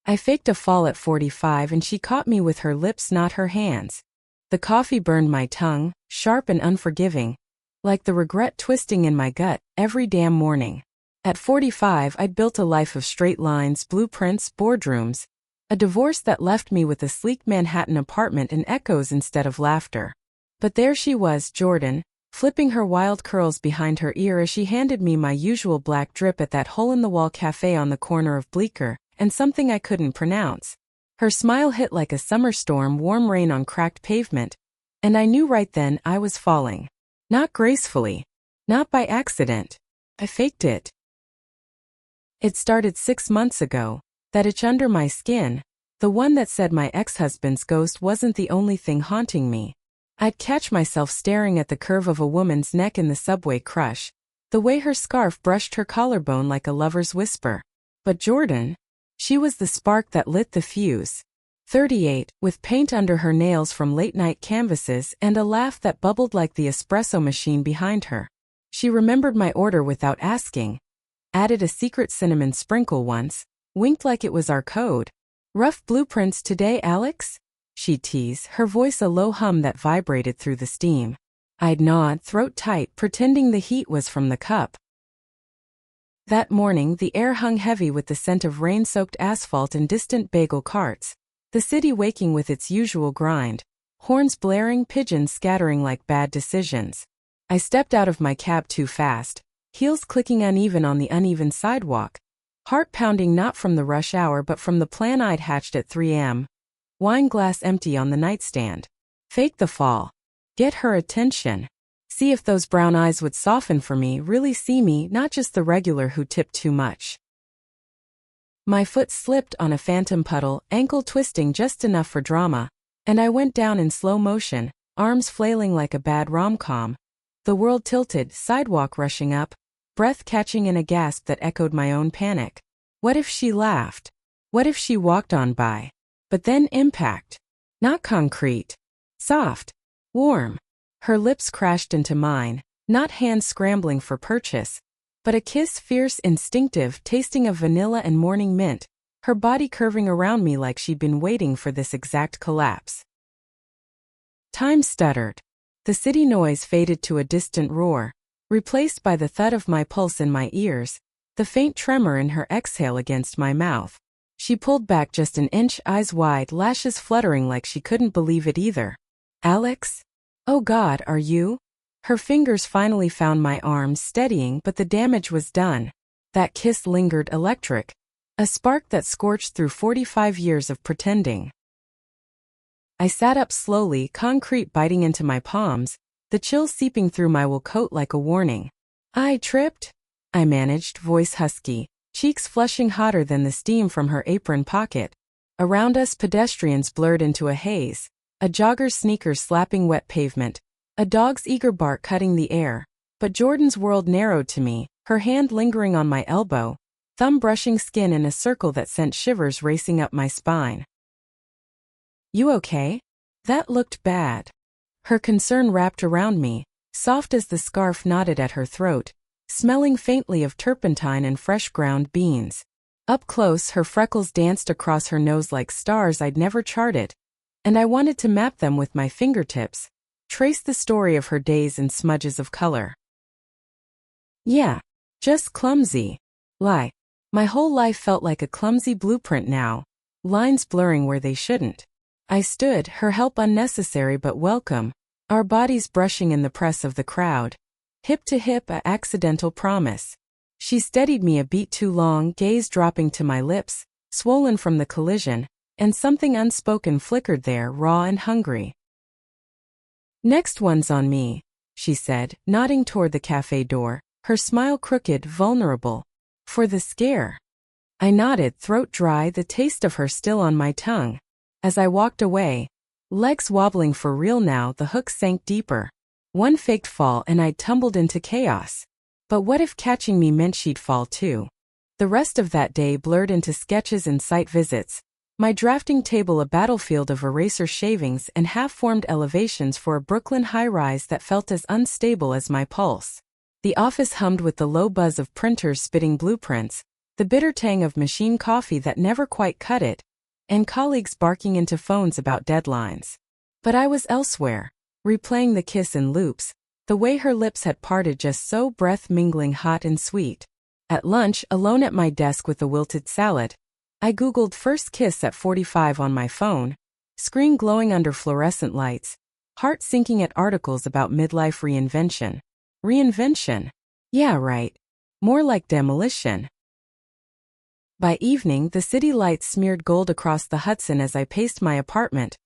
I faked a fall at 45 and she caught me with her lips, not her hands. The coffee burned my tongue, sharp and unforgiving, like the regret twisting in my gut every damn morning. At 45, I'd built a life of straight lines, blueprints, boardrooms, a divorce that left me with a sleek Manhattan apartment and echoes instead of laughter. But there she was, Jordan, flipping her wild curls behind her ear as she handed me my usual black drip at that hole-in-the-wall cafe on the corner of Bleecker and something I couldn't pronounce. Her smile hit like a summer storm, warm rain on cracked pavement, and I knew right then I was falling. Not gracefully. Not by accident. I faked it. It started 6 months ago. That itch under my skin, the one that said my ex-husband's ghost wasn't the only thing haunting me. I'd catch myself staring at the curve of a woman's neck in the subway crush, the way her scarf brushed her collarbone like a lover's whisper. But Jordan, she was the spark that lit the fuse. 38, with paint under her nails from late-night canvases and a laugh that bubbled like the espresso machine behind her. She remembered my order without asking, added a secret cinnamon sprinkle once, winked like it was our code. "Rough blueprints today, Alex?" she teased, her voice a low hum that vibrated through the steam. I'd nod, throat tight, pretending the heat was from the cup. That morning, the air hung heavy with the scent of rain-soaked asphalt and distant bagel carts, the city waking with its usual grind, horns blaring, pigeons scattering like bad decisions. I stepped out of my cab too fast, heels clicking uneven on the uneven sidewalk, heart pounding not from the rush hour but from the plan I'd hatched at 3 a.m. Wine glass empty on the nightstand. Fake the fall. Get her attention. See if those brown eyes would soften for me, really see me, not just the regular who tipped too much. My foot slipped on a phantom puddle, ankle twisting just enough for drama, and I went down in slow motion, arms flailing like a bad rom-com. The world tilted, sidewalk rushing up, breath catching in a gasp that echoed my own panic. What if she laughed? What if she walked on by? But then impact. Not concrete. Soft. Warm. Her lips crashed into mine, not hands scrambling for purchase, but a kiss, fierce, instinctive, tasting of vanilla and morning mint, her body curving around me like she'd been waiting for this exact collapse. Time stuttered. The city noise faded to a distant roar, replaced by the thud of my pulse in my ears, the faint tremor in her exhale against my mouth. She pulled back just an inch, eyes wide, lashes fluttering like she couldn't believe it either. "Alex? Oh God, are you?" Her fingers finally found my arms, steadying, but the damage was done. That kiss lingered, electric. A spark that scorched through 45 years of pretending. I sat up slowly, concrete biting into my palms, the chill seeping through my wool coat like a warning. "I tripped?" I managed, voice husky, cheeks flushing hotter than the steam from her apron pocket. Around us, pedestrians blurred into a haze, a jogger's sneakers slapping wet pavement, a dog's eager bark cutting the air. But Jordan's world narrowed to me, her hand lingering on my elbow, thumb brushing skin in a circle that sent shivers racing up my spine. "You okay?" That looked bad. Her concern wrapped around me, soft as the scarf knotted at her throat, smelling faintly of turpentine and fresh ground beans. Up close, her freckles danced across her nose like stars I'd never charted, and I wanted to map them with my fingertips, trace the story of her days in smudges of color. Yeah, just clumsy. Lie. My whole life felt like a clumsy blueprint now, lines blurring where they shouldn't. I stood, her help unnecessary but welcome, our bodies brushing in the press of the crowd. Hip to hip, a accidental promise. She steadied me a beat too long, gaze dropping to my lips, swollen from the collision, and something unspoken flickered there, raw and hungry. "Next one's on me," she said, nodding toward the cafe door, her smile crooked, vulnerable. "For the scare." I nodded, throat dry, the taste of her still on my tongue. As I walked away, legs wobbling for real now, the hook sank deeper. One faked fall and I'd tumbled into chaos. But what if catching me meant she'd fall too? The rest of that day blurred into sketches and site visits, my drafting table a battlefield of eraser shavings and half-formed elevations for a Brooklyn high-rise that felt as unstable as my pulse. The office hummed with the low buzz of printers spitting blueprints, the bitter tang of machine coffee that never quite cut it, and colleagues barking into phones about deadlines. But I was elsewhere, replaying the kiss in loops, the way her lips had parted just so, breath mingling hot and sweet. At lunch, alone at my desk with a wilted salad, I googled first kiss at 45 on my phone, screen glowing under fluorescent lights, heart sinking at articles about midlife reinvention. Reinvention? Yeah, right. More like demolition. By evening, the city lights smeared gold across the Hudson as I paced my apartment,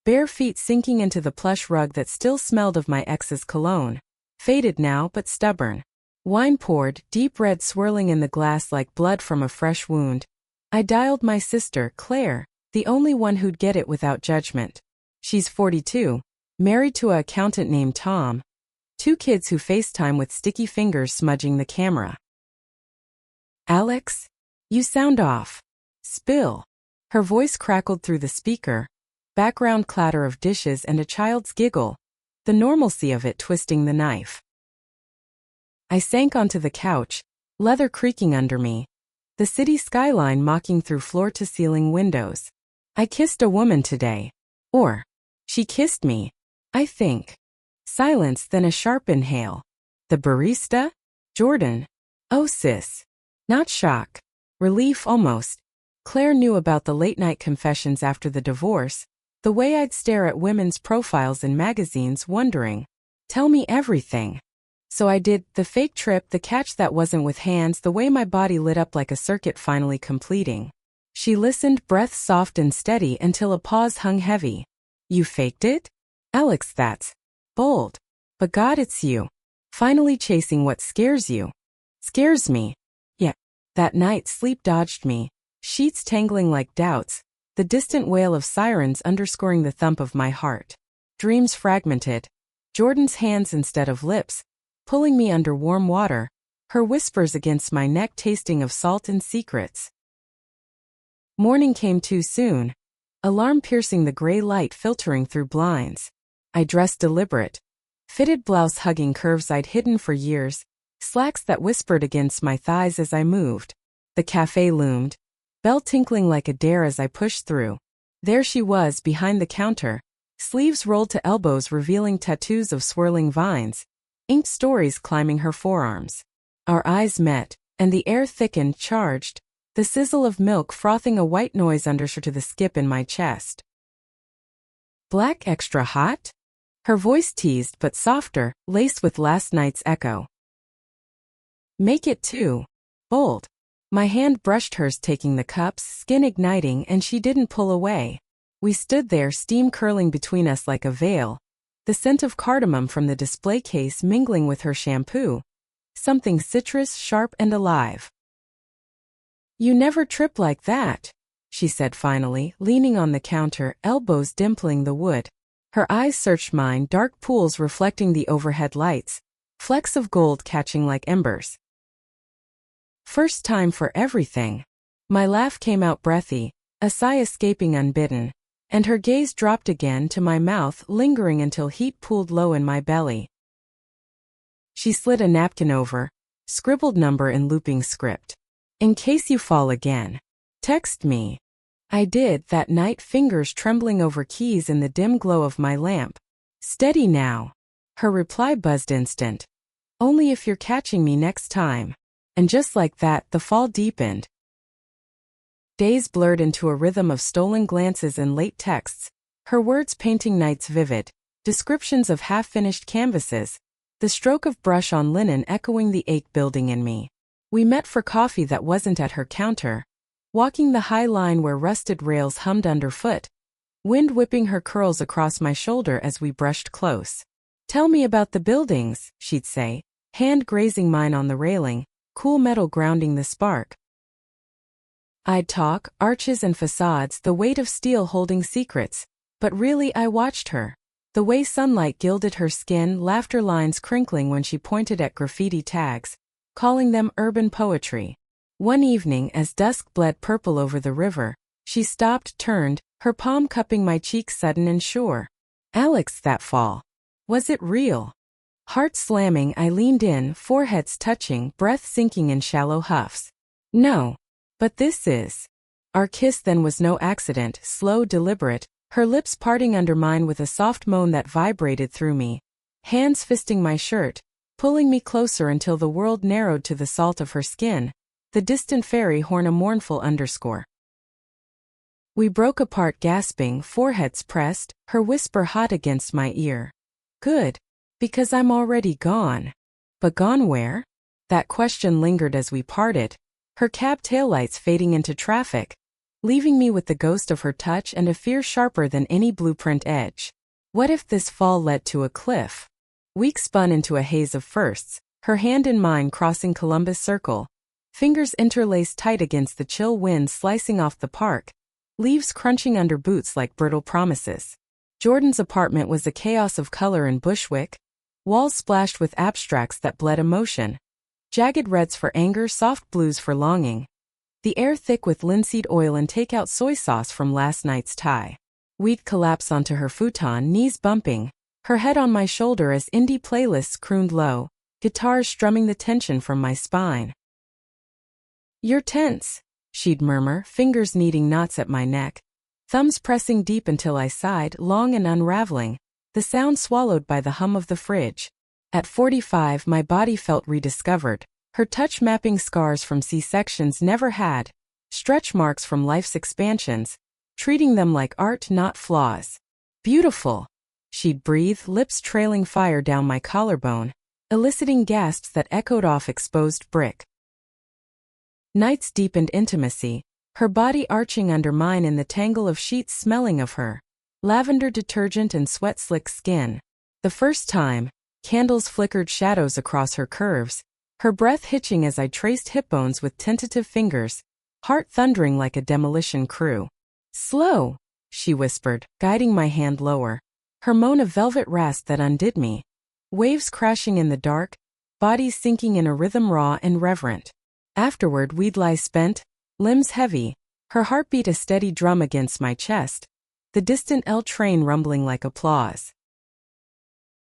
bare feet sinking into the plush rug that still smelled of my ex's cologne. Faded now, but stubborn. Wine poured, deep red swirling in the glass like blood from a fresh wound. I dialed my sister, Claire, the only one who'd get it without judgment. She's 42, married to an accountant named Tom. 2 kids who FaceTime with sticky fingers smudging the camera. Alex? You sound off. Spill. Her voice crackled through the speaker, background clatter of dishes and a child's giggle, the normalcy of it twisting the knife. I sank onto the couch, leather creaking under me, the city skyline mocking through floor-to-ceiling windows. I kissed a woman today. Or, she kissed me, I think. Silence, then a sharp inhale. The barista? Jordan. Oh sis. Not shock. Relief almost. Claire knew about the late-night confessions after the divorce, the way I'd stare at women's profiles in magazines wondering, tell me everything. So I did, the fake trip, the catch that wasn't with hands, the way my body lit up like a circuit finally completing. She listened, breath soft and steady until a pause hung heavy. You faked it? Alex, that's bold. But God, it's you. Finally chasing what scares you. Scares me. Yeah. That night sleep dodged me, sheets tangling like doubts, the distant wail of sirens underscoring the thump of my heart. Dreams fragmented. Jordan's hands instead of lips, pulling me under warm water, her whispers against my neck tasting of salt and secrets. Morning came too soon, alarm piercing the gray light filtering through blinds. I dressed deliberate. Fitted blouse hugging curves I'd hidden for years, slacks that whispered against my thighs as I moved. The cafe loomed, bell tinkling like a dare as I pushed through. There she was behind the counter, sleeves rolled to elbows revealing tattoos of swirling vines, inked stories climbing her forearms. Our eyes met, and the air thickened, charged, the sizzle of milk frothing a white noise under her to the skip in my chest. Black extra hot? Her voice teased but softer, laced with last night's echo. Make it 2. Bold. My hand brushed hers taking the cups, skin igniting, and she didn't pull away. We stood there, steam curling between us like a veil, the scent of cardamom from the display case mingling with her shampoo, something citrus, sharp and alive. You never trip like that, she said finally, leaning on the counter, elbows dimpling the wood. Her eyes searched mine, dark pools reflecting the overhead lights, flecks of gold catching like embers. First time for everything. My laugh came out breathy, a sigh escaping unbidden, and her gaze dropped again to my mouth, lingering until heat pooled low in my belly. She slid a napkin over, scribbled number in looping script. In case you fall again. Text me. I did, that night, fingers trembling over keys in the dim glow of my lamp. Steady now. Her reply buzzed instant. Only if you're catching me next time. And just like that, the fall deepened. Days blurred into a rhythm of stolen glances and late texts, her words painting nights vivid, descriptions of half-finished canvases, the stroke of brush on linen echoing the ache building in me. We met for coffee that wasn't at her counter, walking the high line where rusted rails hummed underfoot, wind whipping her curls across my shoulder as we brushed close. Tell me about the buildings, she'd say, hand grazing mine on the railing, cool metal grounding the spark. I'd talk, arches and facades, the weight of steel holding secrets, but really I watched her. The way sunlight gilded her skin, laughter lines crinkling when she pointed at graffiti tags, calling them urban poetry. One evening, as dusk bled purple over the river, she stopped, turned, her palm cupping my cheek sudden and sure. Alex, that fall. Was it real? Heart slamming, I leaned in, foreheads touching, breath sinking in shallow huffs. No. But this is. Our kiss then was no accident, slow, deliberate, her lips parting under mine with a soft moan that vibrated through me. Hands fisting my shirt, pulling me closer until the world narrowed to the salt of her skin, the distant fairy horn a mournful underscore. We broke apart gasping, foreheads pressed, her whisper hot against my ear. Good. Because I'm already gone. But gone where? That question lingered as we parted, her cab taillights fading into traffic, leaving me with the ghost of her touch and a fear sharper than any blueprint edge. What if this fall led to a cliff? Weeks spun into a haze of firsts, her hand in mine crossing Columbus Circle, fingers interlaced tight against the chill wind slicing off the park, leaves crunching under boots like brittle promises. Jordan's apartment was a chaos of color and Bushwick, walls splashed with abstracts that bled emotion, jagged reds for anger, soft blues for longing, the air thick with linseed oil and takeout soy sauce from last night's Thai. We'd collapse onto her futon, knees bumping, her head on my shoulder as indie playlists crooned low, guitars strumming the tension from my spine. "You're tense," she'd murmur, fingers kneading knots at my neck, thumbs pressing deep until I sighed, long and unraveling, the sound swallowed by the hum of the fridge. At 45, my body felt rediscovered, her touch mapping scars from C-sections never had, stretch marks from life's expansions, treating them like art, not flaws. "Beautiful," she'd breathe, lips trailing fire down my collarbone, eliciting gasps that echoed off exposed brick. Nights deepened intimacy, her body arching under mine in the tangle of sheets smelling of her, lavender detergent and sweat-slick skin. The first time, candles flickered shadows across her curves, her breath hitching as I traced hip bones with tentative fingers, heart thundering like a demolition crew. "Slow," she whispered, guiding my hand lower, her moan a velvet rasp that undid me. Waves crashing in the dark, bodies sinking in a rhythm raw and reverent. Afterward we'd lie spent, limbs heavy, her heartbeat a steady drum against my chest, the distant L train rumbling like applause.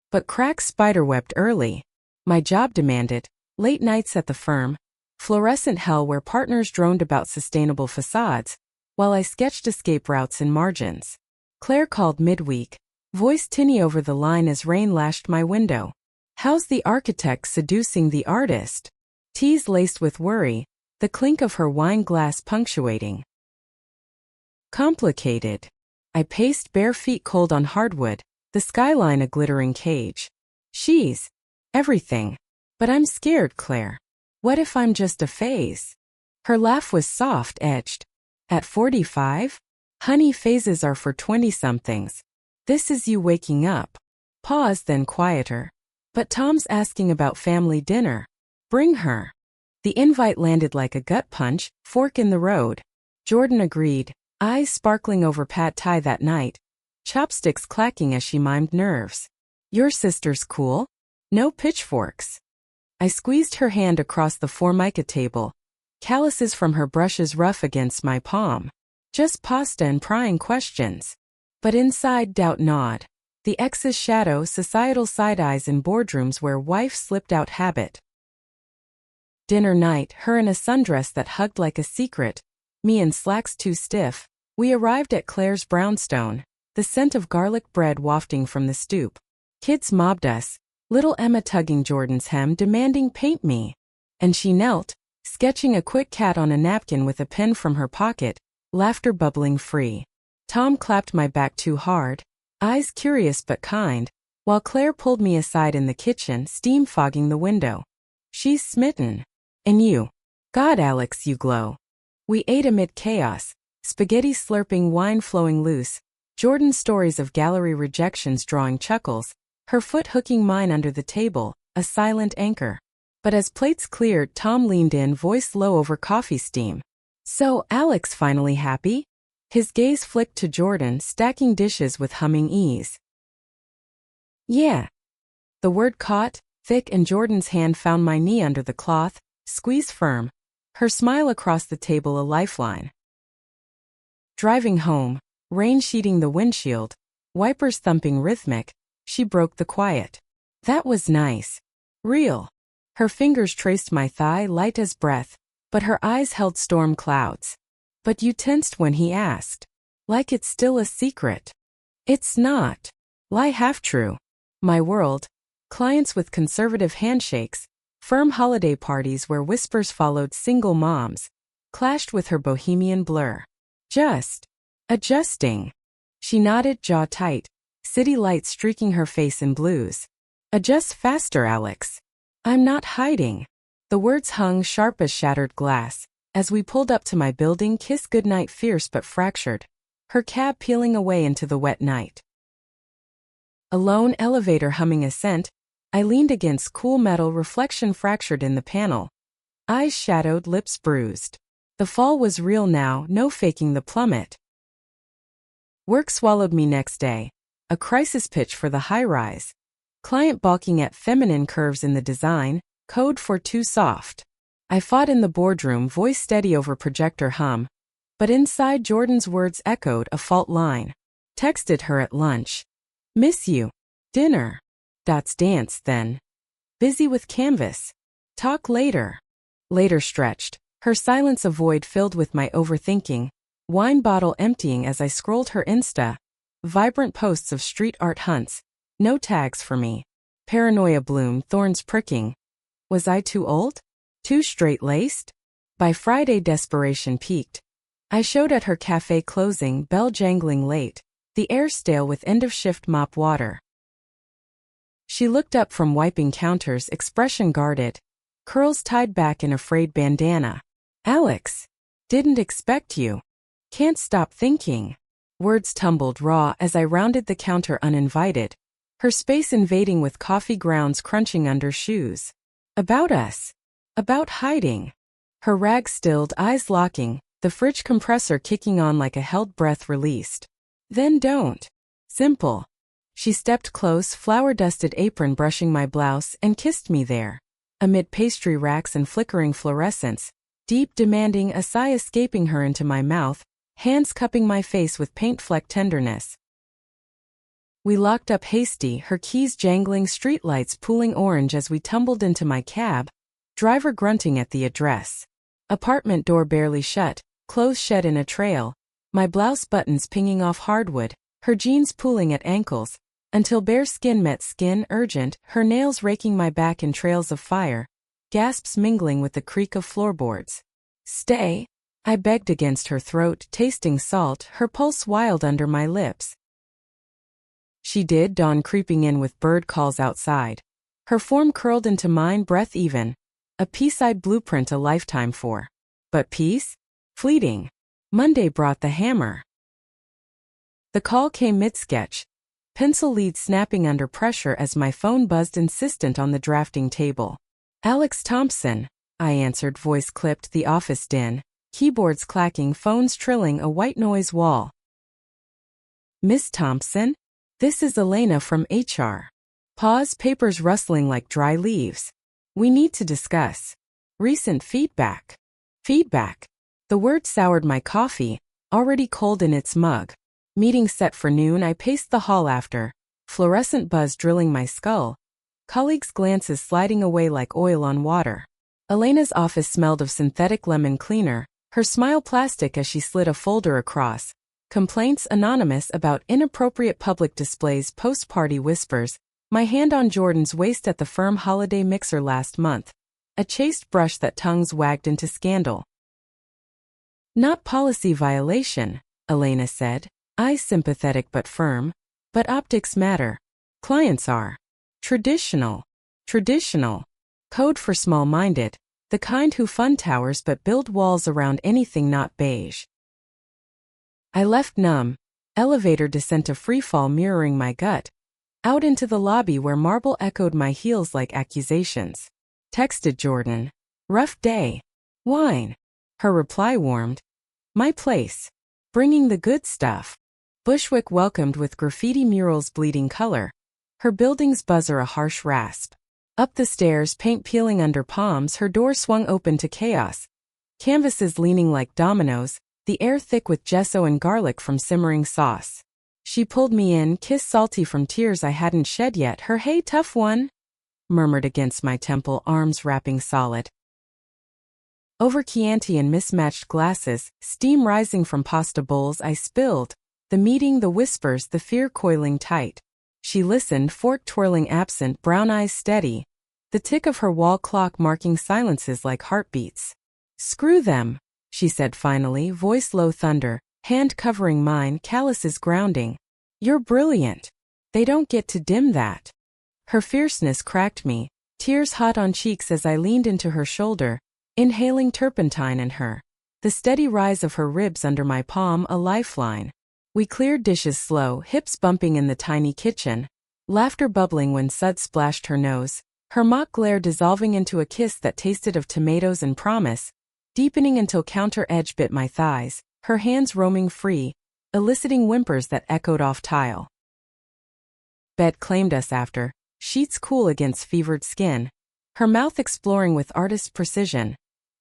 But cracks spiderwebbed early. My job demanded, late nights at the firm, fluorescent hell where partners droned about sustainable facades, while I sketched escape routes in margins. Claire called midweek, voice tinny over the line as rain lashed my window. "How's the architect seducing the artist?" Teas laced with worry, the clink of her wine glass punctuating. "Complicated." I paced, bare feet cold on hardwood, the skyline a glittering cage. "She's everything. But I'm scared, Claire. What if I'm just a phase?" Her laugh was soft-edged. "At 45? Honey, phases are for 20-somethings. This is you waking up." Pause, then quieter. "But Tom's asking about family dinner. Bring her." The invite landed like a gut punch, fork in the road. Jordan agreed, eyes sparkling over pad thai that night, chopsticks clacking as she mimed nerves. "Your sister's cool? No pitchforks." I squeezed her hand across the formica table, calluses from her brushes rough against my palm. Just pasta and prying questions. But inside doubt gnawed. The ex's shadow, societal side-eyes in boardrooms where wife slipped out habit. Dinner night, her in a sundress that hugged like a secret, me in slacks too stiff. We arrived at Claire's brownstone, the scent of garlic bread wafting from the stoop. Kids mobbed us, little Emma tugging Jordan's hem demanding paint me. And she knelt, sketching a quick cat on a napkin with a pen from her pocket, laughter bubbling free. Tom clapped my back too hard, eyes curious but kind, while Claire pulled me aside in the kitchen, steam fogging the window. "She's smitten. And you. God, Alex, you glow." We ate amid chaos, spaghetti slurping, wine flowing loose, Jordan's stories of gallery rejections drawing chuckles, her foot hooking mine under the table, a silent anchor. But as plates cleared, Tom leaned in, voice low over coffee steam. "So, Alex finally happy?" His gaze flicked to Jordan, stacking dishes with humming ease. "Yeah." The word caught, thick, and Jordan's hand found my knee under the cloth, squeeze firm, her smile across the table a lifeline. Driving home, rain sheeting the windshield, wipers thumping rhythmic, she broke the quiet. "That was nice. Real." Her fingers traced my thigh, light as breath, but her eyes held storm clouds. But you tensed when he asked. Like it's still a secret. It's not. Lie half true. My world. Clients with conservative handshakes, firm holiday parties where whispers followed single moms, clashed with her bohemian blur. Just. Adjusting. She nodded, jaw tight, city lights streaking her face in blues. Adjust faster, Alex. I'm not hiding. The words hung sharp as shattered glass. As we pulled up to my building, kiss goodnight fierce but fractured. Her cab peeling away into the wet night. A lone elevator humming ascent, I leaned against cool metal, reflection fractured in the panel. Eyes shadowed, lips bruised. The fall was real now, no faking the plummet. Work swallowed me next day. A crisis pitch for the high-rise. Client balking at feminine curves in the design, code for too soft. I fought in the boardroom, voice steady over projector hum. But inside, Jordan's words echoed a fault line. Texted her at lunch. Miss you. Dinner. Dance then. Busy with canvas. Talk later. Later stretched. Her silence a void filled with my overthinking. Wine bottle emptying as I scrolled her Insta. Vibrant posts of street art hunts. No tags for me. Paranoia bloom, thorns pricking. Was I too old? Too straight-laced? By Friday desperation peaked. I showed at her cafe closing, bell jangling late. The air stale with end-of-shift mop water. She looked up from wiping counters, expression guarded. Curls tied back in a frayed bandana. Alex. Didn't expect you. Can't stop thinking. Words tumbled raw as I rounded the counter uninvited. Her space invading with coffee grounds crunching under shoes. About us. About hiding. Her rags stilled, eyes locking, the fridge compressor kicking on like a held breath released. Then don't. Simple. She stepped close, flour-dusted apron brushing my blouse, and kissed me there. Amid pastry racks and flickering fluorescence, deep demanding, a sigh escaping her into my mouth, hands cupping my face with paint-fleck tenderness. We locked up hasty, her keys jangling, streetlights pooling orange as we tumbled into my cab, driver grunting at the address. Apartment door barely shut, clothes shed in a trail, my blouse buttons pinging off hardwood, her jeans pooling at ankles, until bare skin met skin, urgent, her nails raking my back in trails of fire, gasps mingling with the creak of floorboards. Stay, I begged against her throat, tasting salt, her pulse wild under my lips. She did, dawn creeping in with bird calls outside. Her form curled into mine, breath even. A peace-eyed blueprint a lifetime for. But peace? Fleeting. Monday brought the hammer. The call came mid-sketch. Pencil lead snapping under pressure as my phone buzzed insistent on the drafting table. Alex Thompson, I answered, voice clipped, the office din. Keyboards clacking, phones trilling, a white noise wall. Miss Thompson? This is Elena from HR. Pause, papers rustling like dry leaves. We need to discuss. Recent feedback. Feedback. The word soured my coffee, already cold in its mug. Meeting set for noon, I paced the hall after. Fluorescent buzz drilling my skull. Colleagues' glances sliding away like oil on water. Elena's office smelled of synthetic lemon cleaner, her smile plastic as she slid a folder across. Complaints anonymous about inappropriate public displays, post-party whispers. My hand on Jordan's waist at the firm holiday mixer last month. A chaste brush that tongues wagged into scandal. Not policy violation, Elena said. Eyes sympathetic but firm. But optics matter. Clients are. Traditional. Traditional. Code for small-minded. The kind who fund towers but build walls around anything not beige. I left numb. Elevator descent a freefall mirroring my gut. Out into the lobby where marble echoed my heels like accusations. Texted Jordan. Rough day. Wine. Her reply warmed. My place. Bringing the good stuff. Bushwick welcomed with graffiti murals bleeding color. Her building's buzzer a harsh rasp. Up the stairs, paint peeling under palms, her door swung open to chaos. Canvases leaning like dominoes, the air thick with gesso and garlic from simmering sauce. She pulled me in, kiss salty from tears I hadn't shed yet. Her hey tough one, murmured against my temple, arms wrapping solid. Over Chianti and mismatched glasses, steam rising from pasta bowls I spilled. The meeting, the whispers, the fear coiling tight. She listened, fork twirling absent, brown eyes steady. The tick of her wall clock marking silences like heartbeats. "Screw them," she said finally, voice low thunder, hand covering mine, calluses grounding. "You're brilliant. They don't get to dim that." Her fierceness cracked me, tears hot on cheeks as I leaned into her shoulder, inhaling turpentine and her. The steady rise of her ribs under my palm, a lifeline. We cleared dishes slow, hips bumping in the tiny kitchen. Laughter bubbling when Sud splashed her nose. Her mock glare dissolving into a kiss that tasted of tomatoes and promise. Deepening until counter edge bit my thighs. Her hands roaming free, eliciting whimpers that echoed off tile. Bed claimed us after. Sheets cool against fevered skin. Her mouth exploring with artist's precision.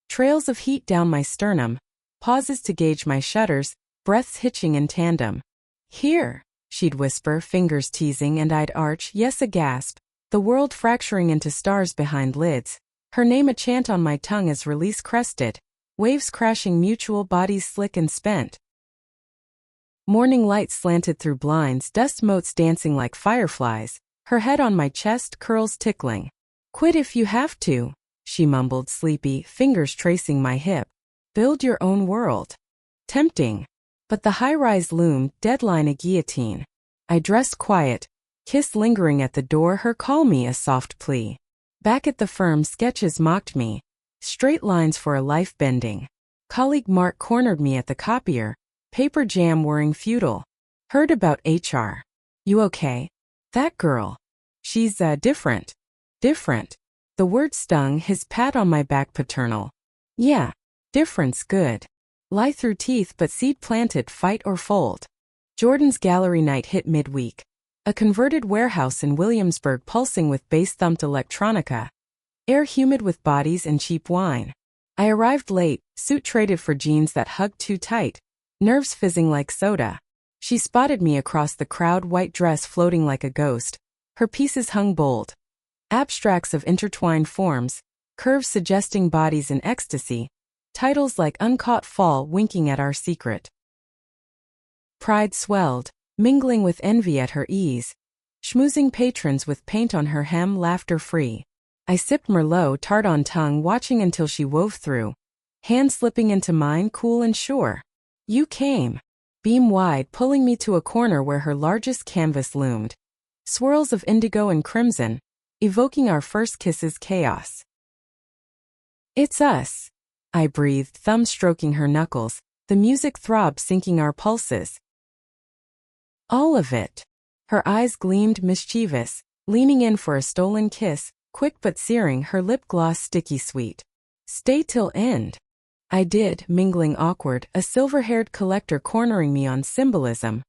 Trails of heat down my sternum. Pauses to gauge my shudders. Breaths hitching in tandem. "Here," she'd whisper, fingers teasing, and I'd arch, yes, a gasp. The world fracturing into stars behind lids. Her name a chant on my tongue as release crested. Waves crashing mutual, bodies slick and spent. Morning light slanted through blinds, dust motes dancing like fireflies. Her head on my chest, curls tickling. "Quit if you have to," she mumbled, sleepy, fingers tracing my hip. "Build your own world." Tempting. But the high-rise loomed, deadline a guillotine. I dressed quiet, kiss lingering at the door, her call me a soft plea. Back at the firm, sketches mocked me. Straight lines for a life bending. Colleague Mark cornered me at the copier. Paper jam whirring futile. "Heard about HR. You okay? That girl. She's, different." Different. The word stung, his pat on my back paternal. "Yeah. Different's good. Lie through teeth but seed planted, fight or fold." Jordan's gallery night hit midweek. A converted warehouse in Williamsburg pulsing with bass-thumped electronica. Air humid with bodies and cheap wine. I arrived late, suit traded for jeans that hugged too tight. Nerves fizzing like soda. She spotted me across the crowd, white dress floating like a ghost. Her pieces hung bold. Abstracts of intertwined forms, curves suggesting bodies in ecstasy. Titles like Uncaught Fall winking at our secret. Pride swelled, mingling with envy at her ease. Schmoozing patrons with paint on her hem, laughter free. I sipped Merlot, tart on tongue, watching until she wove through. Hand slipping into mine, cool and sure. You came. Beam wide, pulling me to a corner where her largest canvas loomed. Swirls of indigo and crimson, evoking our first kisses' chaos. "It's us," I breathed, thumb stroking her knuckles. The music throbbed, syncing our pulses. "All of it." Her eyes gleamed mischievous, leaning in for a stolen kiss, quick but searing, her lip gloss sticky sweet. "Stay till end." I did, mingling awkward, a silver-haired collector cornering me on symbolism.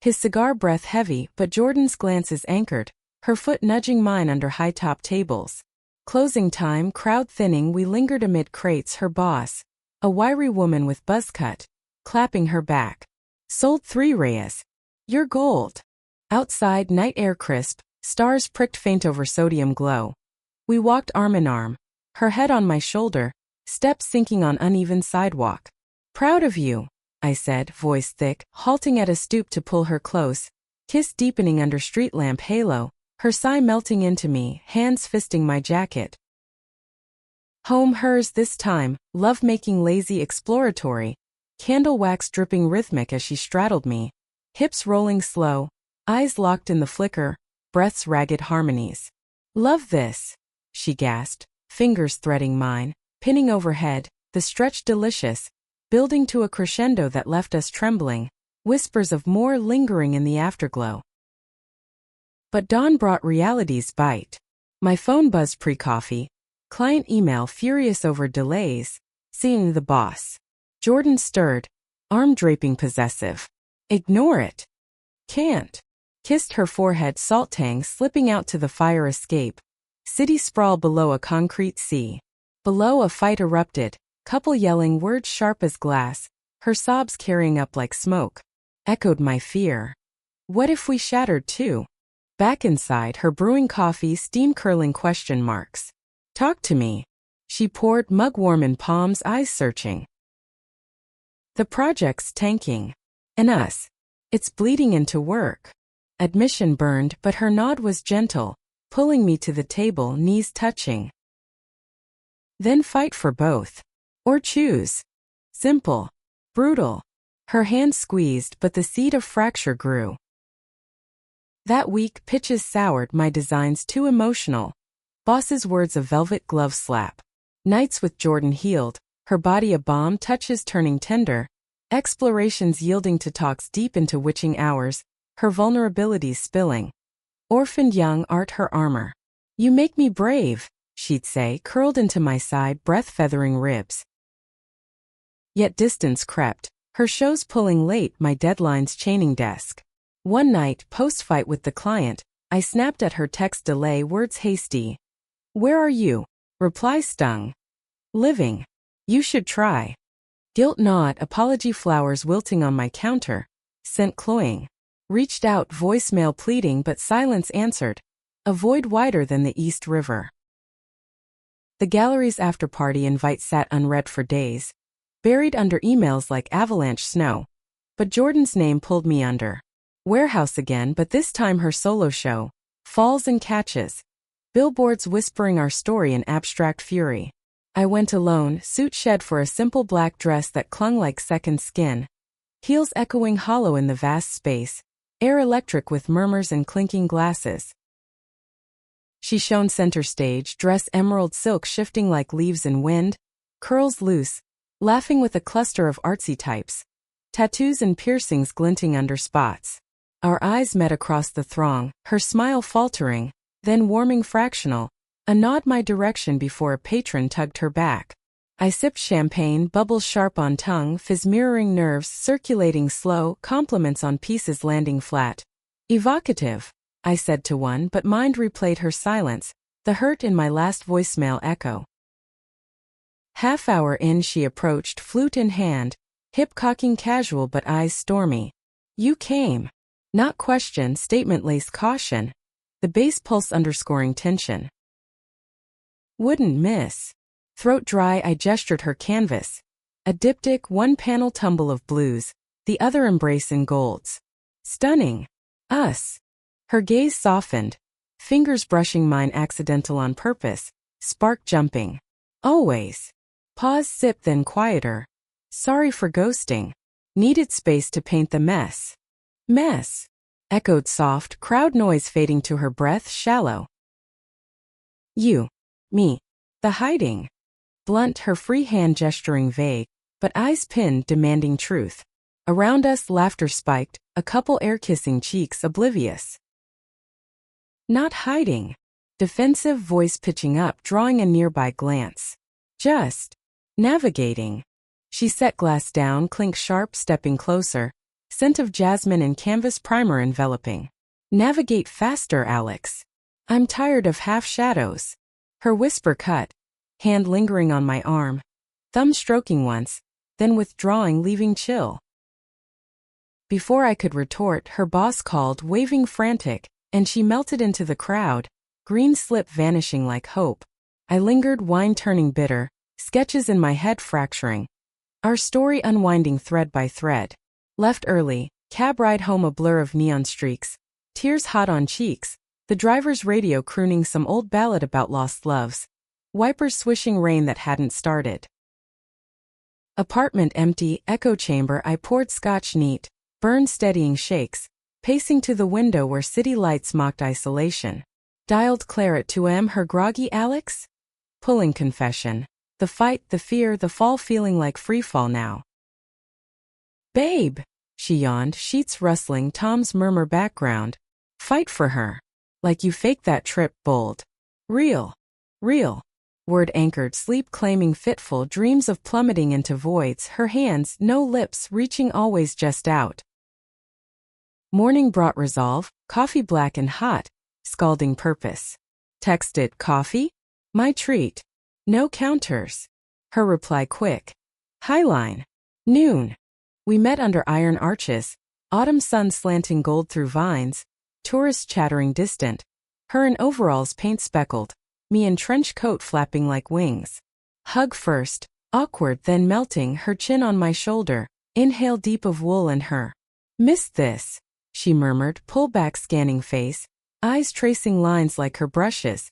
His cigar breath heavy, but Jordan's glances anchored, her foot nudging mine under high-top tables. Closing time, crowd thinning, we lingered amid crates, her boss, a wiry woman with buzz cut, clapping her back. "Sold 3 Reyes. You're gold." Outside, night air crisp, stars pricked faint over sodium glow. We walked arm in arm, her head on my shoulder, steps sinking on uneven sidewalk. "Proud of you," I said, voice thick, halting at a stoop to pull her close, kiss deepening under street lamp halo. Her sigh melting into me, hands fisting my jacket. Home hers this time, love-making lazy exploratory. Candle wax dripping rhythmic as she straddled me. Hips rolling slow, eyes locked in the flicker, breaths ragged harmonies. "Love this," she gasped, fingers threading mine, pinning overhead, the stretch delicious, building to a crescendo that left us trembling, whispers of more lingering in the afterglow. But dawn brought reality's bite. My phone buzzed pre-coffee. Client email furious over delays. Seeing the boss. Jordan stirred. Arm draping possessive. "Ignore it." "Can't." Kissed her forehead, salt tang slipping out to the fire escape. City sprawl below a concrete sea. Below a fight erupted. Couple yelling, words sharp as glass. Her sobs carrying up like smoke. Echoed my fear. What if we shattered too? Back inside, her brewing coffee, steam curling question marks. "Talk to me." She poured, mugwarm in palms, eyes searching. The project's tanking. And us. It's bleeding into work. Admission burned, but her nod was gentle, pulling me to the table, knees touching. Then fight for both. Or choose. Simple. Brutal. Her hand squeezed, but the seed of fracture grew. That week, pitches soured, my designs too emotional. Boss's words a velvet glove slap. Nights with Jordan healed, her body a balm, touches turning tender. Explorations yielding to talks deep into witching hours, her vulnerabilities spilling. Orphaned young art her armor. You make me brave, she'd say, curled into my side, breath feathering ribs. Yet distance crept, her shows pulling late, my deadlines chaining desk. One night, post-fight with the client, I snapped at her text delay, words hasty. Where are you? Reply stung. Living. You should try. Guilt gnawed, apology flowers wilting on my counter. Scent cloying. Reached out, voicemail pleading, but silence answered. A void wider than the East River. The gallery's after-party invite sat unread for days, buried under emails like avalanche snow. But Jordan's name pulled me under. Warehouse again, but this time her solo show. Falls and catches. Billboards whispering our story in abstract fury. I went alone, suit shed for a simple black dress that clung like second skin. Heels echoing hollow in the vast space. Air electric with murmurs and clinking glasses. She shone center stage, dress emerald silk shifting like leaves in wind. Curls loose. Laughing with a cluster of artsy types. Tattoos and piercings glinting under spots. Our eyes met across the throng, her smile faltering, then warming fractional. A nod my direction before a patron tugged her back. I sipped champagne, bubbles sharp on tongue, fizz mirroring nerves, circulating slow, compliments on pieces landing flat. Evocative, I said to one, but mind replayed her silence, the hurt in my last voicemail echo. Half hour in she approached, flute in hand, hip cocking casual but eyes stormy. You came. Not question, statement laced caution. The bass pulse underscoring tension. Wouldn't miss. Throat dry, I gestured her canvas. A diptych, one panel tumble of blues, the other embrace in golds. Stunning. Us. Her gaze softened. Fingers brushing mine accidental on purpose. Spark jumping. Always. Pause, sip, then quieter. Sorry for ghosting. Needed space to paint the mess. Mess. Echoed soft, crowd noise fading to her breath, shallow. You. Me. The hiding. Blunt, her free hand gesturing vague, but eyes pinned, demanding truth. Around us, laughter spiked, a couple air-kissing cheeks oblivious. Not hiding. Defensive voice pitching up, drawing a nearby glance. Just. Navigating. She set glass down, clink sharp, stepping closer. Scent of jasmine and canvas primer enveloping. Navigate faster, Alex. I'm tired of half shadows. Her whisper cut. Hand lingering on my arm. Thumb stroking once, then withdrawing, leaving chill. Before I could retort, her boss called, waving frantic, and she melted into the crowd, green slip vanishing like hope. I lingered, wine turning bitter, sketches in my head fracturing. Our story unwinding thread by thread. Left early, cab ride home a blur of neon streaks, tears hot on cheeks, the driver's radio crooning some old ballad about lost loves. Wipers swishing rain that hadn't started. Apartment empty, echo chamber, I poured scotch neat, burn steadying shakes, pacing to the window where city lights mocked isolation. Dialed claret to her groggy Alex? Pulling confession. The fight, the fear, the fall feeling like freefall now. Babe, she yawned, sheets rustling, Tom's murmur background. Fight for her. Like you faked that trip, bold. Real. Real. Word anchored, sleep claiming fitful, dreams of plummeting into voids, her hands, no lips, reaching always just out. Morning brought resolve, coffee black and hot, scalding purpose. Texted, coffee? My treat. No counters. Her reply quick. Highline. Noon. We met under iron arches, autumn sun slanting gold through vines, tourists chattering distant, her in overalls paint speckled, me in trench coat flapping like wings. Hug first, awkward then melting, her chin on my shoulder, inhale deep of wool and her. Missed this, she murmured, pull back scanning face, eyes tracing lines like her brushes.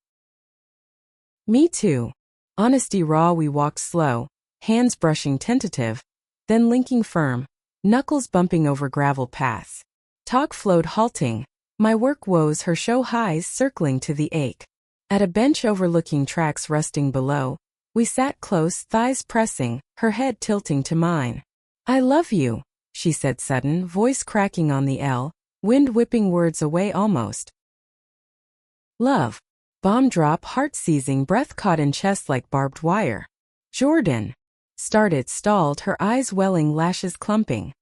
Me too. Honesty raw, we walked slow, hands brushing tentative, then linking firm, knuckles bumping over gravel paths. Talk flowed halting, my work woes, her show highs circling to the ache. At a bench overlooking tracks rusting below, we sat close, thighs pressing, her head tilting to mine. I love you, she said sudden, voice cracking on the L, wind whipping words away almost. Love. Bomb drop, heart seizing, breath caught in chest like barbed wire. Jordan. Started, stalled, her eyes welling, lashes clumping.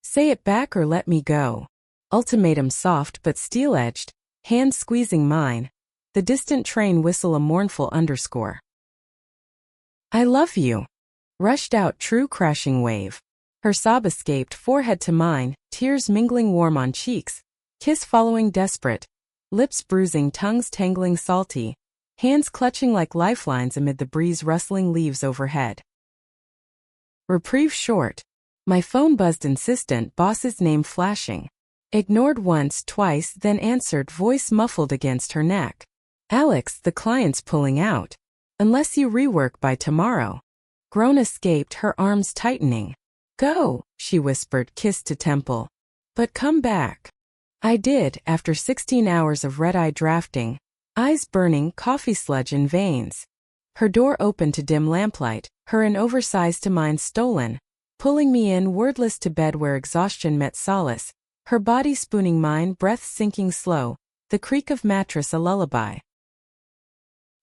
Say it back or let me go. Ultimatum soft but steel-edged, hands squeezing mine. The distant train whistle a mournful underscore. I love you. Rushed out, true crashing wave. Her sob escaped, forehead to mine, tears mingling warm on cheeks. Kiss following desperate. Lips bruising, tongues tangling salty. Hands clutching like lifelines amid the breeze rustling leaves overhead. Reprieve short. My phone buzzed insistent, boss's name flashing. Ignored once, twice, then answered, voice muffled against her neck. Alex, the client's pulling out. Unless you rework by tomorrow. Groan escaped, her arms tightening. Go, she whispered, kiss to temple. But come back. I did, after 16 hours of red-eye drafting. Eyes burning, coffee sludge in veins. Her door opened to dim lamplight, her an oversized to mine stolen. Pulling me in, wordless to bed where exhaustion met solace. Her body spooning mine, breath sinking slow. The creak of mattress a lullaby.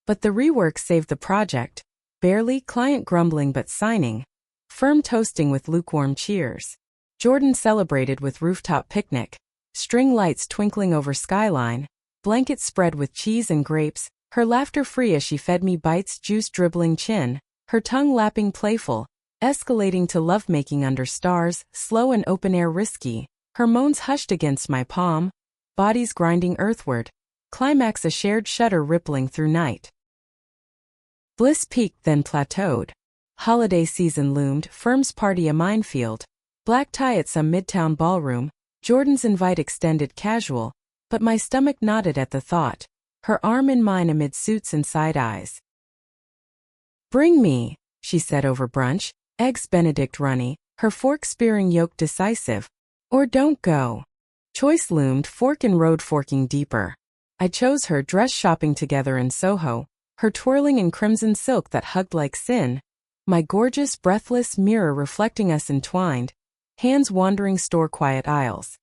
But the rework saved the project. Barely, client grumbling but signing. Firm toasting with lukewarm cheers. Jordan celebrated with rooftop picnic. String lights twinkling over skyline. Blankets spread with cheese and grapes. Her laughter free as she fed me bites, juice dribbling chin. Her tongue lapping playful. Escalating to lovemaking under stars, slow and open-air risky. Her moans hushed against my palm. Bodies grinding earthward. Climax a shared shudder rippling through night. Bliss peaked then plateaued. Holiday season loomed, firm's party a minefield. Black tie at some midtown ballroom. Jordan's invite extended casual, but my stomach knotted at the thought. Her arm in mine amid suits and side eyes. Bring me, she said over brunch, eggs Benedict runny, her fork spearing yolk decisive. Or don't go. Choice loomed, fork and road forking deeper. I chose her, dress shopping together in Soho, her twirling in crimson silk that hugged like sin. My gorgeous, breathless mirror reflecting us entwined. Hands wandering store quiet aisles.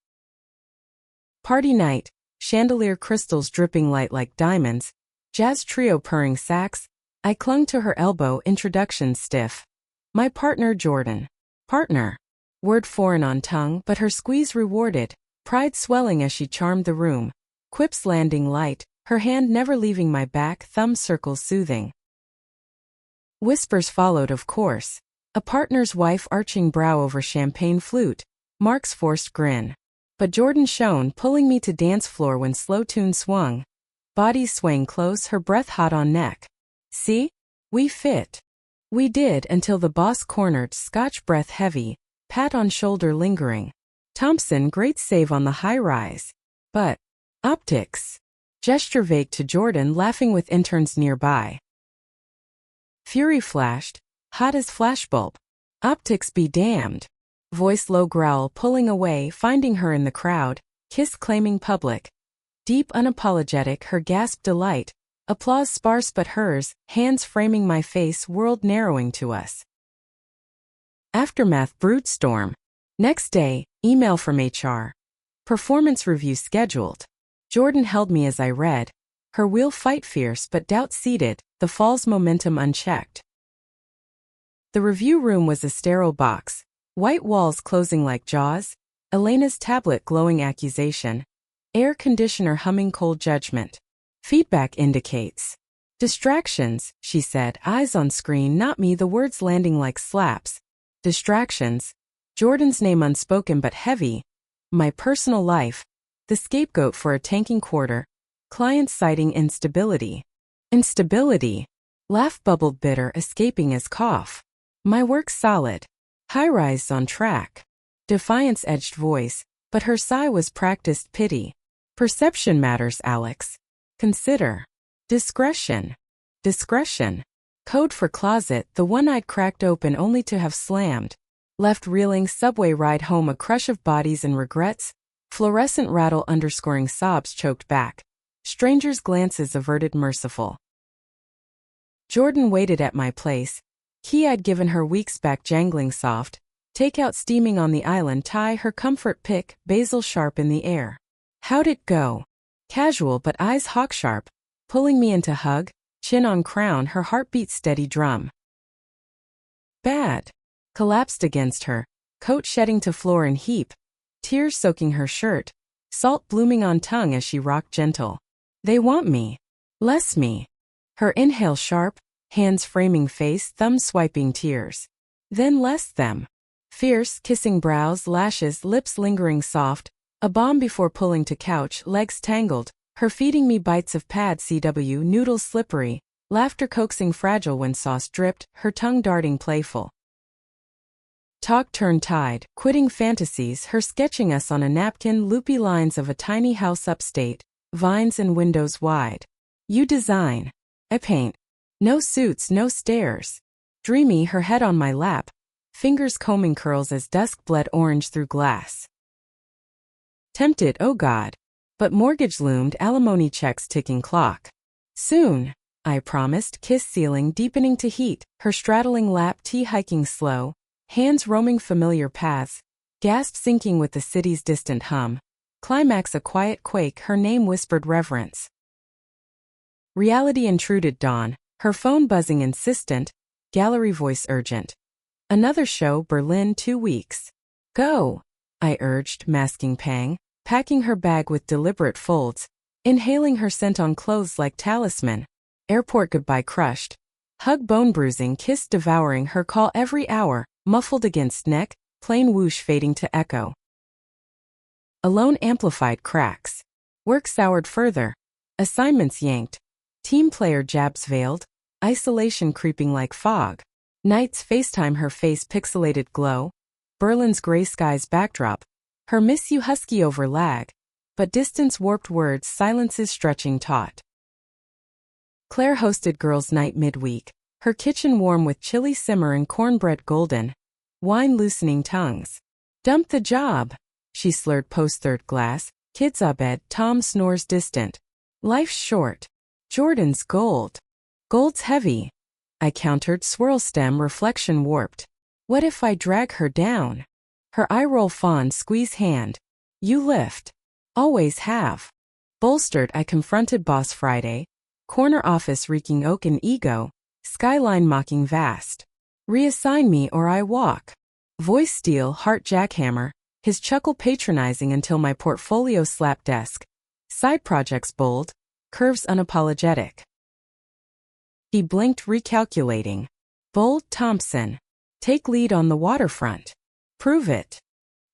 Party night, chandelier crystals dripping light like diamonds, jazz trio purring sax. I clung to her elbow, introduction stiff. My partner Jordan. Partner. Word foreign on tongue, but her squeeze rewarded, pride swelling as she charmed the room. Quips landing light, her hand never leaving my back, thumb circles soothing. Whispers followed, of course. A partner's wife arching brow over champagne flute, Mark's forced grin. But Jordan shone, pulling me to dance floor when slow tune swung. Bodies swaying close, her breath hot on neck. See? We fit. We did until the boss cornered, scotch breath heavy, pat on shoulder lingering. Thompson, great save on the high rise. But, optics. Gesture vague to Jordan, laughing with interns nearby. Fury flashed. Hot as flashbulb. Optics be damned. Voice low growl, pulling away, finding her in the crowd. Kiss claiming public. Deep unapologetic, her gasp delight. Applause sparse but hers, hands framing my face, world narrowing to us. Aftermath brood storm. Next day, email from HR. Performance review scheduled. Jordan held me as I read. Her wheel fight fierce but doubt seated, the fall's momentum unchecked. The review room was a sterile box, white walls closing like jaws, Elena's tablet glowing accusation, air conditioner humming cold judgment. Feedback indicates. Distractions, she said, eyes on screen, not me, the words landing like slaps. Distractions. Jordan's name unspoken but heavy. My personal life. The scapegoat for a tanking quarter. Clients citing instability. Instability. Laugh bubbled bitter, escaping as cough. My work's solid. High-rise on track. Defiance edged voice, but her sigh was practiced pity. Perception matters, Alex. Consider. Discretion. Discretion. Code for closet, the one I'd cracked open only to have slammed. Left reeling subway ride home, a crush of bodies and regrets. Fluorescent rattle underscoring sobs choked back. Strangers' glances averted merciful. Jordan waited at my place. Key I'd given her weeks back jangling soft. Takeout steaming on the island, tie her comfort pick, basil sharp in the air. How'd it go? Casual but eyes hawk-sharp. Pulling me into hug, chin on crown, her heartbeat steady drum. Bad. Collapsed against her, coat shedding to floor in heap. Tears soaking her shirt. Salt blooming on tongue as she rocked gentle. They want me. Less me. Her inhale sharp, hands framing face, thumb swiping tears. Then less them. Fierce, kissing brows, lashes, lips lingering soft. A bomb before pulling to couch, legs tangled. Her feeding me bites of pad CW, noodles slippery. Laughter coaxing fragile when sauce dripped, her tongue darting playful. Talk turned tide, quitting fantasies, her sketching us on a napkin, loopy lines of a tiny house upstate, vines and windows wide. You design. I paint. No suits, no stairs. Dreamy, her head on my lap. Fingers combing curls as dusk bled orange through glass. Tempted, oh God. But mortgage loomed, alimony checks ticking clock. Soon, I promised, kiss ceiling deepening to heat, her straddling lap tea hiking slow. Hands roaming familiar paths, gasp syncing with the city's distant hum. Climax a quiet quake, her name whispered reverence. Reality intruded dawn, her phone buzzing insistent, gallery voice urgent. Another show, Berlin 2 weeks. Go, I urged, masking pang, packing her bag with deliberate folds, inhaling her scent on clothes like talisman. Airport goodbye crushed. Hug bone bruising, kiss devouring, her call every hour. Muffled against neck, plain whoosh fading to echo. Alone amplified cracks. Work soured further. Assignments yanked. Team player jabs veiled. Isolation creeping like fog. Nights FaceTime, her face pixelated glow. Berlin's gray skies backdrop. Her miss you husky over lag. But distance warped words, silences stretching taut. Claire hosted girls' night midweek. Her kitchen warm with chili simmer and cornbread golden. Wine loosening tongues. Dump the job. She slurred post-third glass. Kids abed, Tom snores distant. Life's short. Jordan's gold. Gold's heavy. I countered, swirl stem, reflection warped. What if I drag her down? Her eye roll fond, squeeze hand. You lift. Always have. Bolstered, I confronted boss Friday. Corner office reeking oak and ego. Skyline mocking vast. Reassign me or I walk. Voice steel, heart jackhammer. His chuckle patronizing until my portfolio slapped desk. Side projects bold. Curves unapologetic. He blinked, recalculating. Bold Thompson. Take lead on the waterfront. Prove it.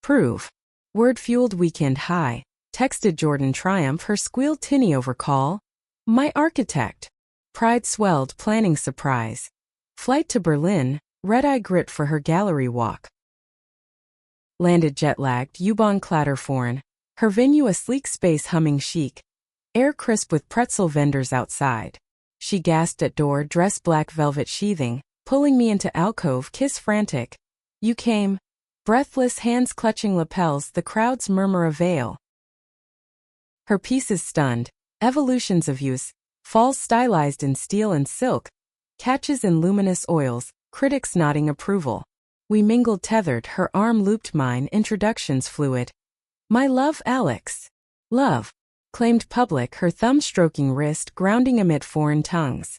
Prove. Word-fueled weekend high. Texted Jordan triumph, her squeal tinny over call. My architect. Pride swelled, planning surprise. Flight to Berlin, red-eye grit for her gallery walk. Landed jet-lagged, U-Bahn clatter foreign. Her venue a sleek space humming chic. Air crisp with pretzel vendors outside. She gasped at door, dress black velvet sheathing, pulling me into alcove, kiss frantic. You came. Breathless, hands clutching lapels, the crowd's murmur a veil. Her pieces stunned. Evolutions of use. Falls stylized in steel and silk. Catches in luminous oils, critics nodding approval. We mingled tethered, her arm looped mine, introductions fluid. My love Alex. Love. Claimed public, her thumb stroking wrist, grounding amid foreign tongues.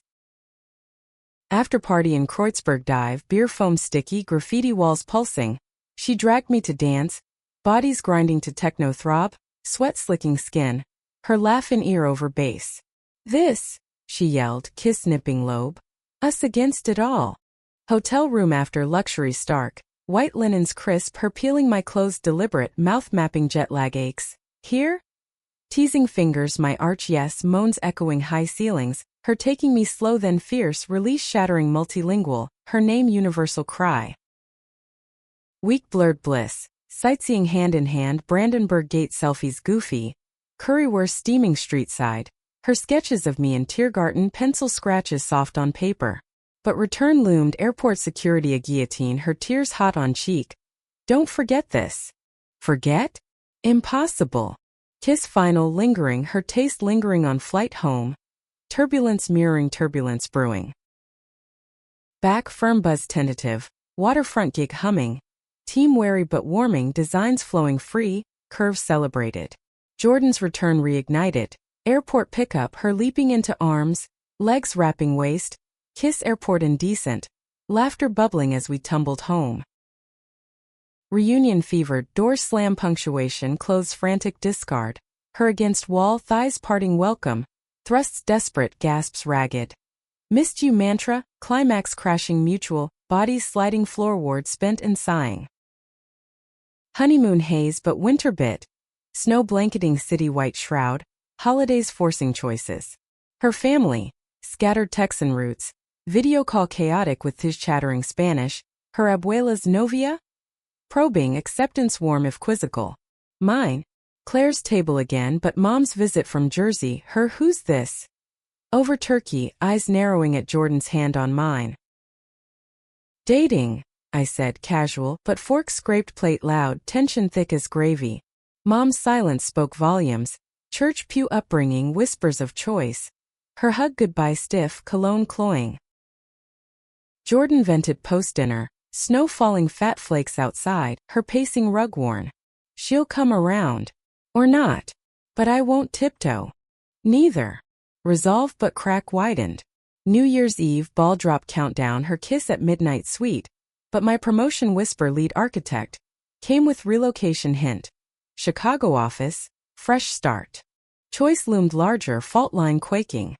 After party in Kreuzberg dive, beer foam sticky, graffiti walls pulsing. She dragged me to dance, bodies grinding to techno throb, sweat slicking skin. Her laugh in ear over bass. This, she yelled, kiss nipping lobe. Us against it all. Hotel room after luxury stark. White linens crisp, her peeling my clothes deliberate, mouth mapping jet lag aches. Here? Teasing fingers my arch yes moans echoing high ceilings, her taking me slow then fierce, release-shattering multilingual, her name universal cry. Weak blurred bliss, sightseeing hand in hand, Brandenburg Gate selfies goofy, currywurst steaming street side, her sketches of me in Tiergarten, pencil scratches soft on paper. But return loomed, airport security a guillotine, her tears hot on cheek. Don't forget this. Forget? Impossible. Kiss final lingering, her taste lingering on flight home. Turbulence mirroring turbulence brewing. Back firm buzz tentative, waterfront gig humming. Team wary but warming, designs flowing free, curves celebrated. Jordan's return reignited. Airport pickup, her leaping into arms, legs wrapping waist. Kiss airport indecent, laughter bubbling as we tumbled home. Reunion fevered, doors slam punctuation, clothes frantic discard, her against wall, thighs parting welcome, thrusts desperate, gasps ragged. Missed you mantra, climax crashing mutual, bodies sliding floorward spent and sighing. Honeymoon haze but winter bit, snow blanketing city white shroud, holidays forcing choices. Her family, scattered Texan roots, video call chaotic with his chattering Spanish, her abuela's novia? Probing, acceptance warm if quizzical. Mine, Claire's table again but mom's visit from Jersey, her who's this? Over turkey, eyes narrowing at Jordan's hand on mine. Dating, I said casual, but fork scraped plate loud, tension thick as gravy. Mom's silence spoke volumes, church pew upbringing whispers of choice. Her hug goodbye stiff, cologne cloying. Jordan vented post-dinner, snow falling fat flakes outside, her pacing rug worn. She'll come around. Or not. But I won't tiptoe. Neither. Resolve but crack widened. New Year's Eve ball drop countdown, her kiss at midnight sweet. But my promotion whisper lead architect. Came with relocation hint. Chicago office, fresh start. Choice loomed larger, fault line quaking.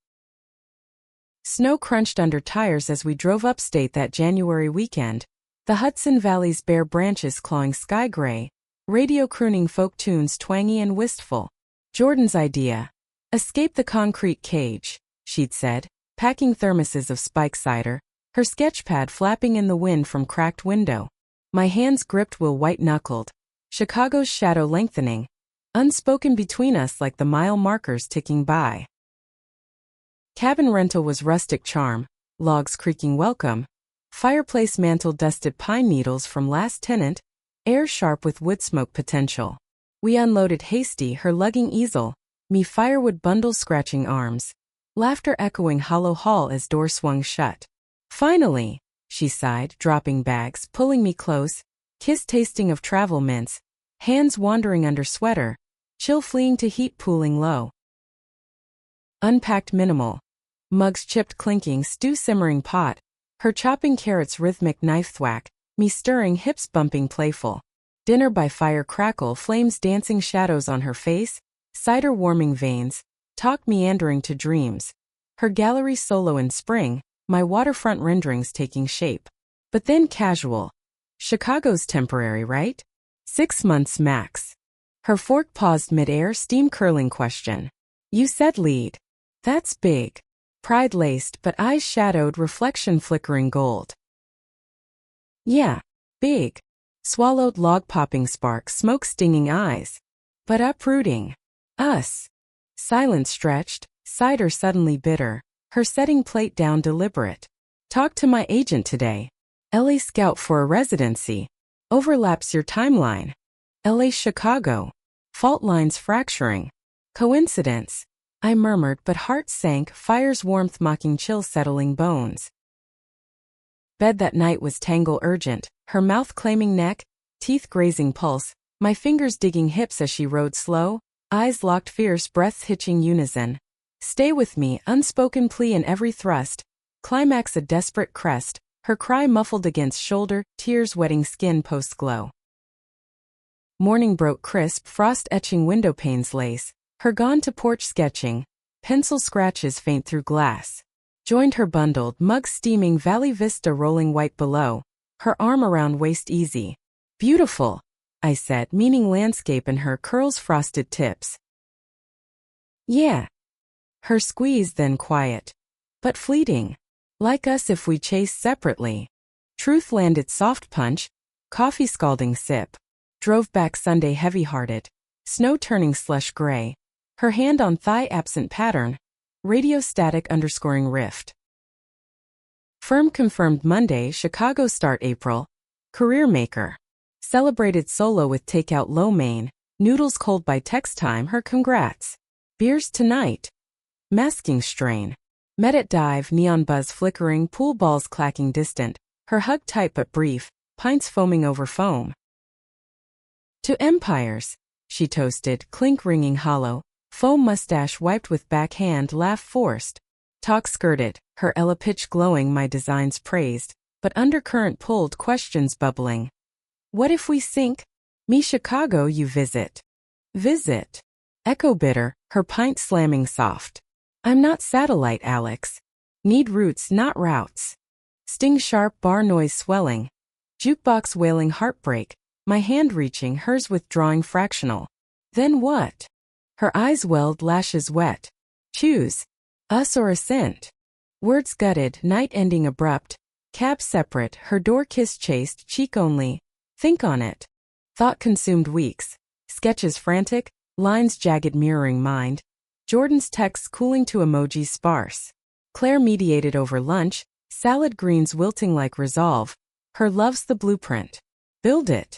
Snow crunched under tires as we drove upstate that January weekend, the Hudson Valley's bare branches clawing sky gray, radio crooning folk tunes twangy and wistful. Jordan's idea. Escape the concrete cage, she'd said, packing thermoses of spike cider, her sketchpad flapping in the wind from cracked window. My hands gripped will white-knuckled, Chicago's shadow lengthening, unspoken between us like the mile markers ticking by. Cabin rental was rustic charm, logs creaking welcome, fireplace mantle dusted pine needles from last tenant, air sharp with wood smoke potential. We unloaded hasty, her lugging easel, me firewood bundles scratching arms, laughter echoing hollow hall as door swung shut. Finally, she sighed, dropping bags, pulling me close, kiss tasting of travel mints, hands wandering under sweater, chill fleeing to heat pooling low. Unpacked minimal. Mugs chipped clinking, stew simmering pot, her chopping carrots rhythmic knife thwack, me stirring hips bumping playful. Dinner by fire crackle, flames dancing shadows on her face, cider warming veins, talk meandering to dreams. Her gallery solo in spring, my waterfront renderings taking shape. But then casual. Chicago's temporary, right? 6 months max. Her fork paused mid-air, steam curling question. You said lead. That's big. Pride laced but eyes shadowed, reflection flickering gold. Yeah, big. Swallowed log popping sparks, smoke stinging eyes. But uprooting. Us. Silence stretched, cider suddenly bitter, her setting plate down deliberate. Talk to my agent today. LA scout for a residency. Overlaps your timeline. LA Chicago. Fault lines fracturing. Coincidence. I murmured but heart sank, fire's warmth mocking chill settling bones. Bed that night was tangle urgent, her mouth claiming neck, teeth grazing pulse, my fingers digging hips as she rode slow, eyes locked fierce, breaths hitching unison. Stay with me, unspoken plea in every thrust, climax a desperate crest, her cry muffled against shoulder, tears wetting skin post-glow. Morning broke crisp, frost etching window panes lace, her gone to porch sketching, pencil scratches faint through glass. Joined her bundled, mug steaming, valley vista rolling white below, her arm around waist easy. Beautiful, I said, meaning landscape in her curls frosted tips. Yeah. Her squeeze then quiet. but fleeting. Like us if we chase separately. Truth landed soft punch, coffee scalding sip. Drove back Sunday heavy-hearted. Snow turning slush gray. Her hand on thigh absent pattern. Radio static underscoring rift. Firm confirmed Monday, Chicago start April. Career maker. Celebrated solo with takeout lo mein. Noodles cold by text time, her congrats. Beers tonight. Masking strain. Met at dive, neon buzz flickering, pool balls clacking distant. Her hug tight but brief, pints foaming over foam. To empires, she toasted, clink ringing hollow. Foam mustache wiped with backhand, laugh forced. Talk skirted, her Ella pitch glowing, my designs praised, but undercurrent pulled, questions bubbling. What if we sink? Me Chicago you visit. Visit. Echo bitter, her pint slamming soft. I'm not satellite, Alex. Need roots, not routes. Sting sharp, bar noise swelling. Jukebox wailing heartbreak, my hand reaching, hers withdrawing fractional. Then what? Her eyes welled, lashes wet. Choose. Us or ascent. Words gutted, night ending abrupt. Cab separate, her door kiss chased, cheek only. Think on it. Thought consumed weeks. Sketches frantic, lines jagged mirroring mind. Jordan's texts cooling to emojis sparse. Claire mediated over lunch, salad greens wilting like resolve. Her love's the blueprint. Build it.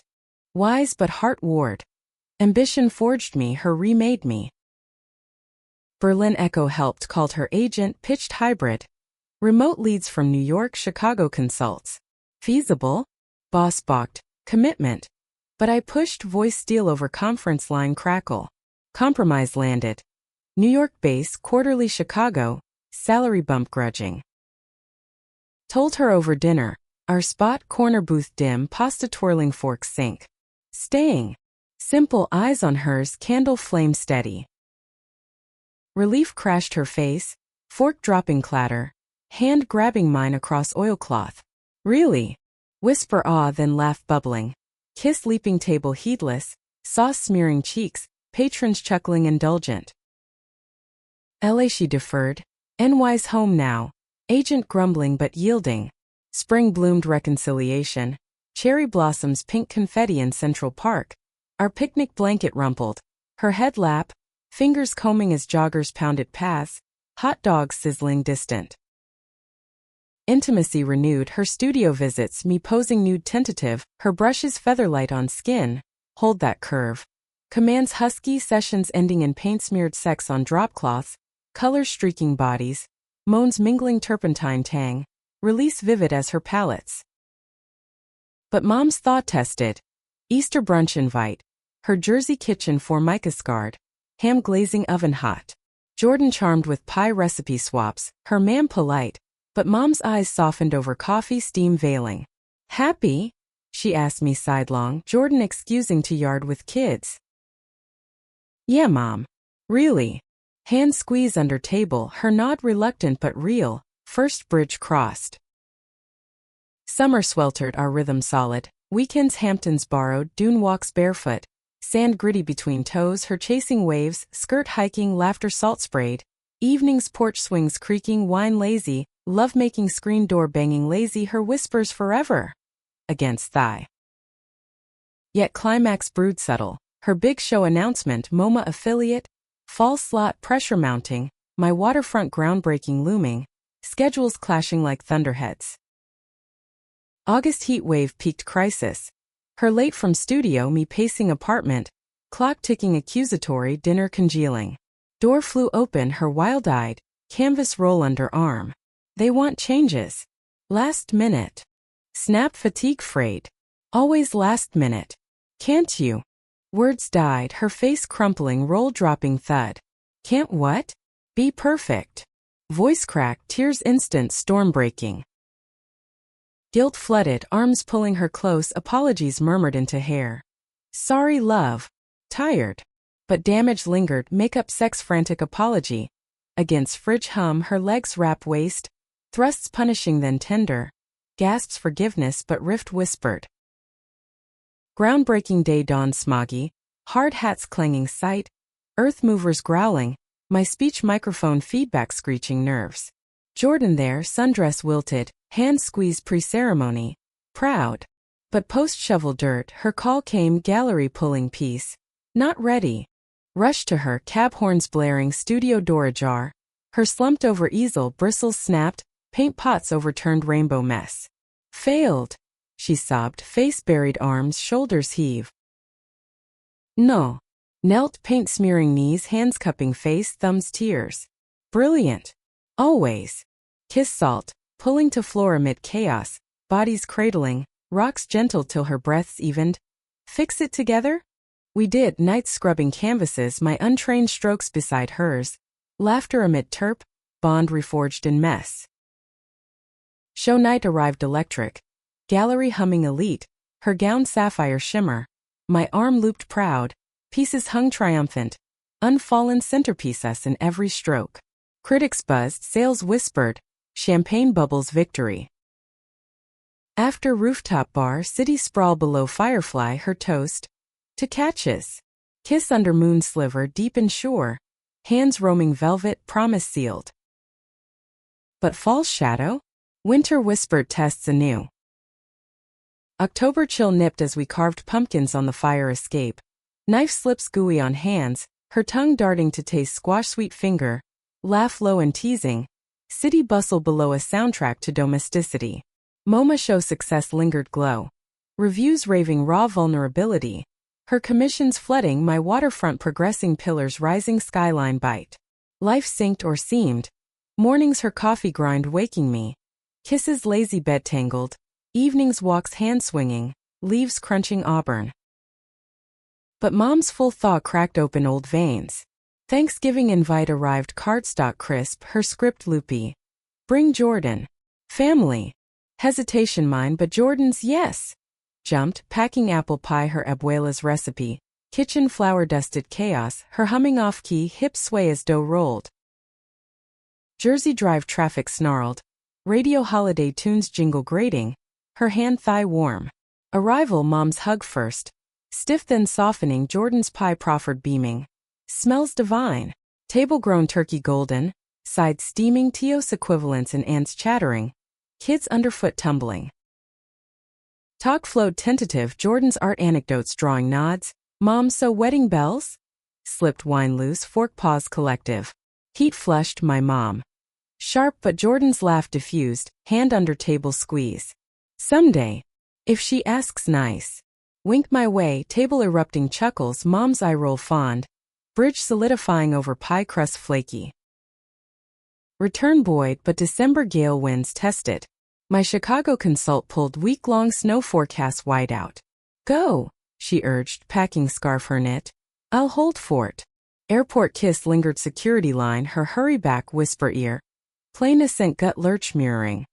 Wise but heart ward. Ambition forged me, her remade me. Berlin Echo helped, called her agent, pitched hybrid. Remote leads from New York, Chicago consults. Feasible? Boss balked. Commitment. But I pushed, voice steal over conference line crackle. Compromise landed. New York base, quarterly Chicago, salary bump grudging. Told her over dinner, our spot, corner booth dim, pasta twirling fork sink. Staying. Simple eyes on hers, candle flame steady. Relief crashed her face, fork dropping clatter, hand grabbing mine across oilcloth. Really? Whisper awe then laugh bubbling. Kiss leaping table heedless, sauce smearing cheeks, patrons chuckling indulgent. LA she deferred, NY's home now, agent grumbling but yielding. Spring bloomed reconciliation, cherry blossoms pink confetti in Central Park. Our picnic blanket rumpled, her head lap, fingers combing as joggers pounded paths, hot dogs sizzling distant. Intimacy renewed, her studio visits, me posing nude tentative, her brushes featherlight on skin, hold that curve. Commands husky, sessions ending in paint-smeared sex on dropcloths, colors streaking bodies, moans mingling turpentine tang, release vivid as her palettes. But mom's thaw-tested. Easter brunch invite, her Jersey kitchen formica scarred, ham glazing oven hot. Jordan charmed with pie recipe swaps, her ma'am polite, but mom's eyes softened over coffee steam veiling. Happy? She asked me sidelong, Jordan excusing to yard with kids. Yeah, mom. Really. Hand squeeze under table, her nod reluctant but real, first bridge crossed. Summer sweltered, our rhythm solid, weekends Hamptons borrowed, dune walks barefoot, sand gritty between toes, her chasing waves, skirt hiking, laughter salt sprayed, evenings porch swings creaking, wine lazy, love-making screen door banging lazy, her whispers forever. Against thigh. Yet climax brewed subtle, her big show announcement, MoMA affiliate, fall slot pressure mounting, my waterfront groundbreaking looming, schedules clashing like thunderheads. August heat wave peaked crisis. Her late from studio, me pacing apartment, clock ticking accusatory, dinner congealing. Door flew open, her wild-eyed, canvas roll under arm. They want changes. Last minute. Snap fatigue frayed. Always last minute. Can't you? Words died, her face crumpling, roll dropping thud. Can't what? Be perfect. Voice crack, tears instant, storm breaking. Guilt flooded, arms pulling her close, apologies murmured into hair. Sorry love. Tired. But damage lingered, makeup sex frantic apology. Against fridge hum, her legs wrap waist, thrusts punishing then tender. Gasps forgiveness but rift whispered. Groundbreaking day dawn smoggy, hard hats clanging sight, earth movers growling, my speech microphone feedback screeching nerves. Jordan there, sundress wilted, hand squeezed pre-ceremony. Proud. But post-shovel dirt, her call came, gallery pulling piece. Not ready. Rushed to her, cab horns blaring, studio door ajar. Her slumped-over easel, bristles snapped, paint pots overturned, rainbow mess. Failed. She sobbed, face buried, arms, shoulders heave. No. Knelt, paint smearing knees, hands cupping face, thumbs tears. Brilliant. Always. Kiss salt, pulling to floor amid chaos, bodies cradling, rocks gentle till her breaths evened. Fix it together? We did, nights scrubbing canvases, my untrained strokes beside hers. Laughter amid turp, bond reforged in mess. Show night arrived electric. Gallery humming elite, her gown sapphire shimmer. My arm looped proud, pieces hung triumphant. Unfallen centerpiece us in every stroke. Critics buzzed, sales whispered, champagne bubbles victory. After rooftop bar, city sprawl below firefly, her toast. To catches. Kiss under moon sliver, deep and sure. Hands roaming velvet, promise sealed. But false shadow? Winter whispered tests anew. October chill nipped as we carved pumpkins on the fire escape. Knife slips gooey on hands, her tongue darting to taste squash sweet finger. Laugh low and teasing. City bustle below a soundtrack to domesticity. MoMA show success lingered glow. Reviews raving raw vulnerability. Her commissions flooding my waterfront progressing pillars rising skyline bite. Life synced or seemed. Mornings her coffee grind waking me. Kisses lazy bed tangled. Evenings walks hand swinging. Leaves crunching auburn. But mom's full thaw cracked open old veins. Thanksgiving invite arrived cardstock crisp, her script loopy. Bring Jordan. Family. Hesitation mine but Jordan's yes. Jumped, packing apple pie her abuela's recipe. Kitchen flour dusted chaos, her humming off-key hips sway as dough rolled. Jersey Drive traffic snarled. Radio holiday tunes jingle grating. Her hand thigh warm. Arrival mom's hug first. Stiff then softening Jordan's pie proffered beaming. Smells divine. Table-grown turkey golden. Side steaming Teos equivalents and ants chattering. Kids underfoot tumbling. Talk flowed tentative Jordan's art anecdotes drawing nods. Mom so wedding bells? Slipped wine loose fork paws collective. Heat flushed my mom. Sharp but Jordan's laugh diffused, hand under table squeeze. Someday. If she asks nice. Wink my way, table erupting chuckles, mom's eye roll fond. Bridge solidifying over pie crust flaky. Return buoyed but December gale winds tested. My Chicago consult pulled week-long snow forecast wide out. Go, she urged, packing scarf her knit. I'll hold fort. Airport kiss lingered security line, her hurry back whisper ear. Plane ascent gut lurch mirroring.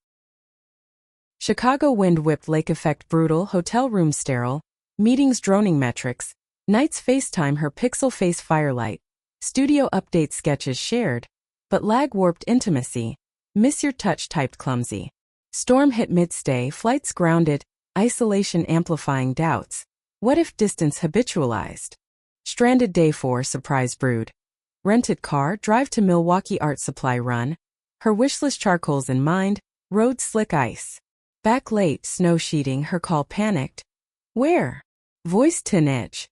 Chicago wind whipped lake effect brutal, hotel room sterile. Meetings droning metrics. Nights FaceTime her pixel face firelight. Studio update sketches shared. But lag warped intimacy. Miss your touch typed clumsy. Storm hit mid-stay, flights grounded. Isolation amplifying doubts. What if distance habitualized? Stranded day 4 surprise brood. Rented car, drive to Milwaukee art supply run. Her wishless charcoals in mind, road slick ice. Back late, snow sheeting, her call panicked. Where? Voice tin edge.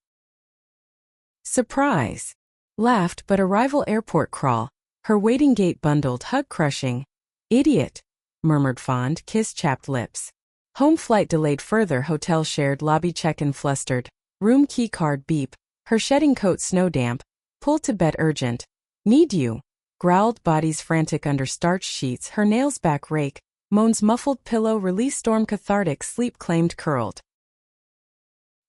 Surprise. Laughed but arrival airport crawl. Her waiting gate bundled, hug crushing. Idiot. Murmured fond, kiss chapped lips. Home flight delayed further, hotel shared, lobby check-in flustered. Room key card beep. Her shedding coat snow damp. Pull to bed urgent. Need you. Growled bodies frantic under starched sheets, her nails back rake. Moans muffled pillow release storm cathartic sleep claimed curled.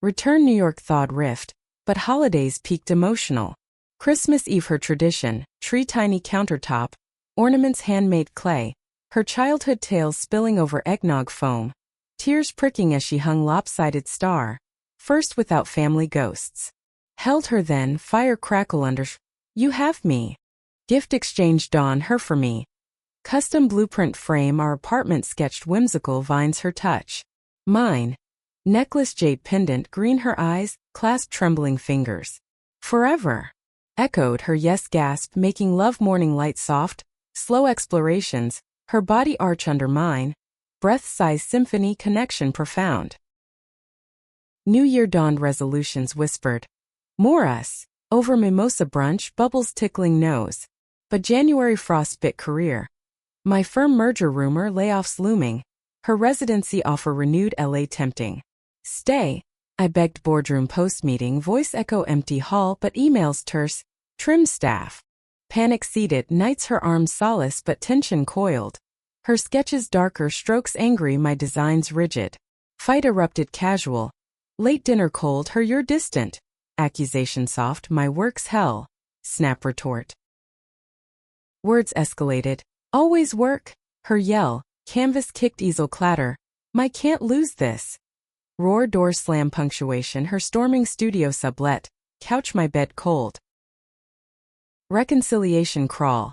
Return New York thawed rift. But holidays peaked emotional. Christmas Eve her tradition, tree tiny countertop. Ornaments handmade clay. Her childhood tales spilling over eggnog foam. Tears pricking as she hung lopsided star. First without family ghosts. Held her then, fire crackle under. You have me. Gift exchange dawn her for me. Custom blueprint frame our apartment sketched whimsical vines her touch. Mine. Necklace jade pendant green her eyes, clasped trembling fingers. Forever. Echoed her yes gasp making love morning light soft. Slow explorations, Her body arch under mine, breath-size symphony connection profound. New Year dawned, resolutions whispered. More us. Over mimosa brunch, bubbles tickling nose. But January frostbit career. My firm merger rumor, layoffs looming. Her residency offer renewed, LA tempting. Stay. I begged, boardroom post-meeting, voice echo empty hall, but emails terse. Trim staff. Panic seated, nights her arms solace but tension coiled. Her sketches darker, strokes angry, my designs rigid. Fight erupted casual. Late dinner cold, her you're distant. Accusation soft, my work's hell. Snap retort. Words escalated. Always work. Her yell. Canvas kicked, easel clatter. My can't lose this. Roar, door slam, punctuation, her storming studio sublet. Couch, my bed cold. Reconciliation crawl.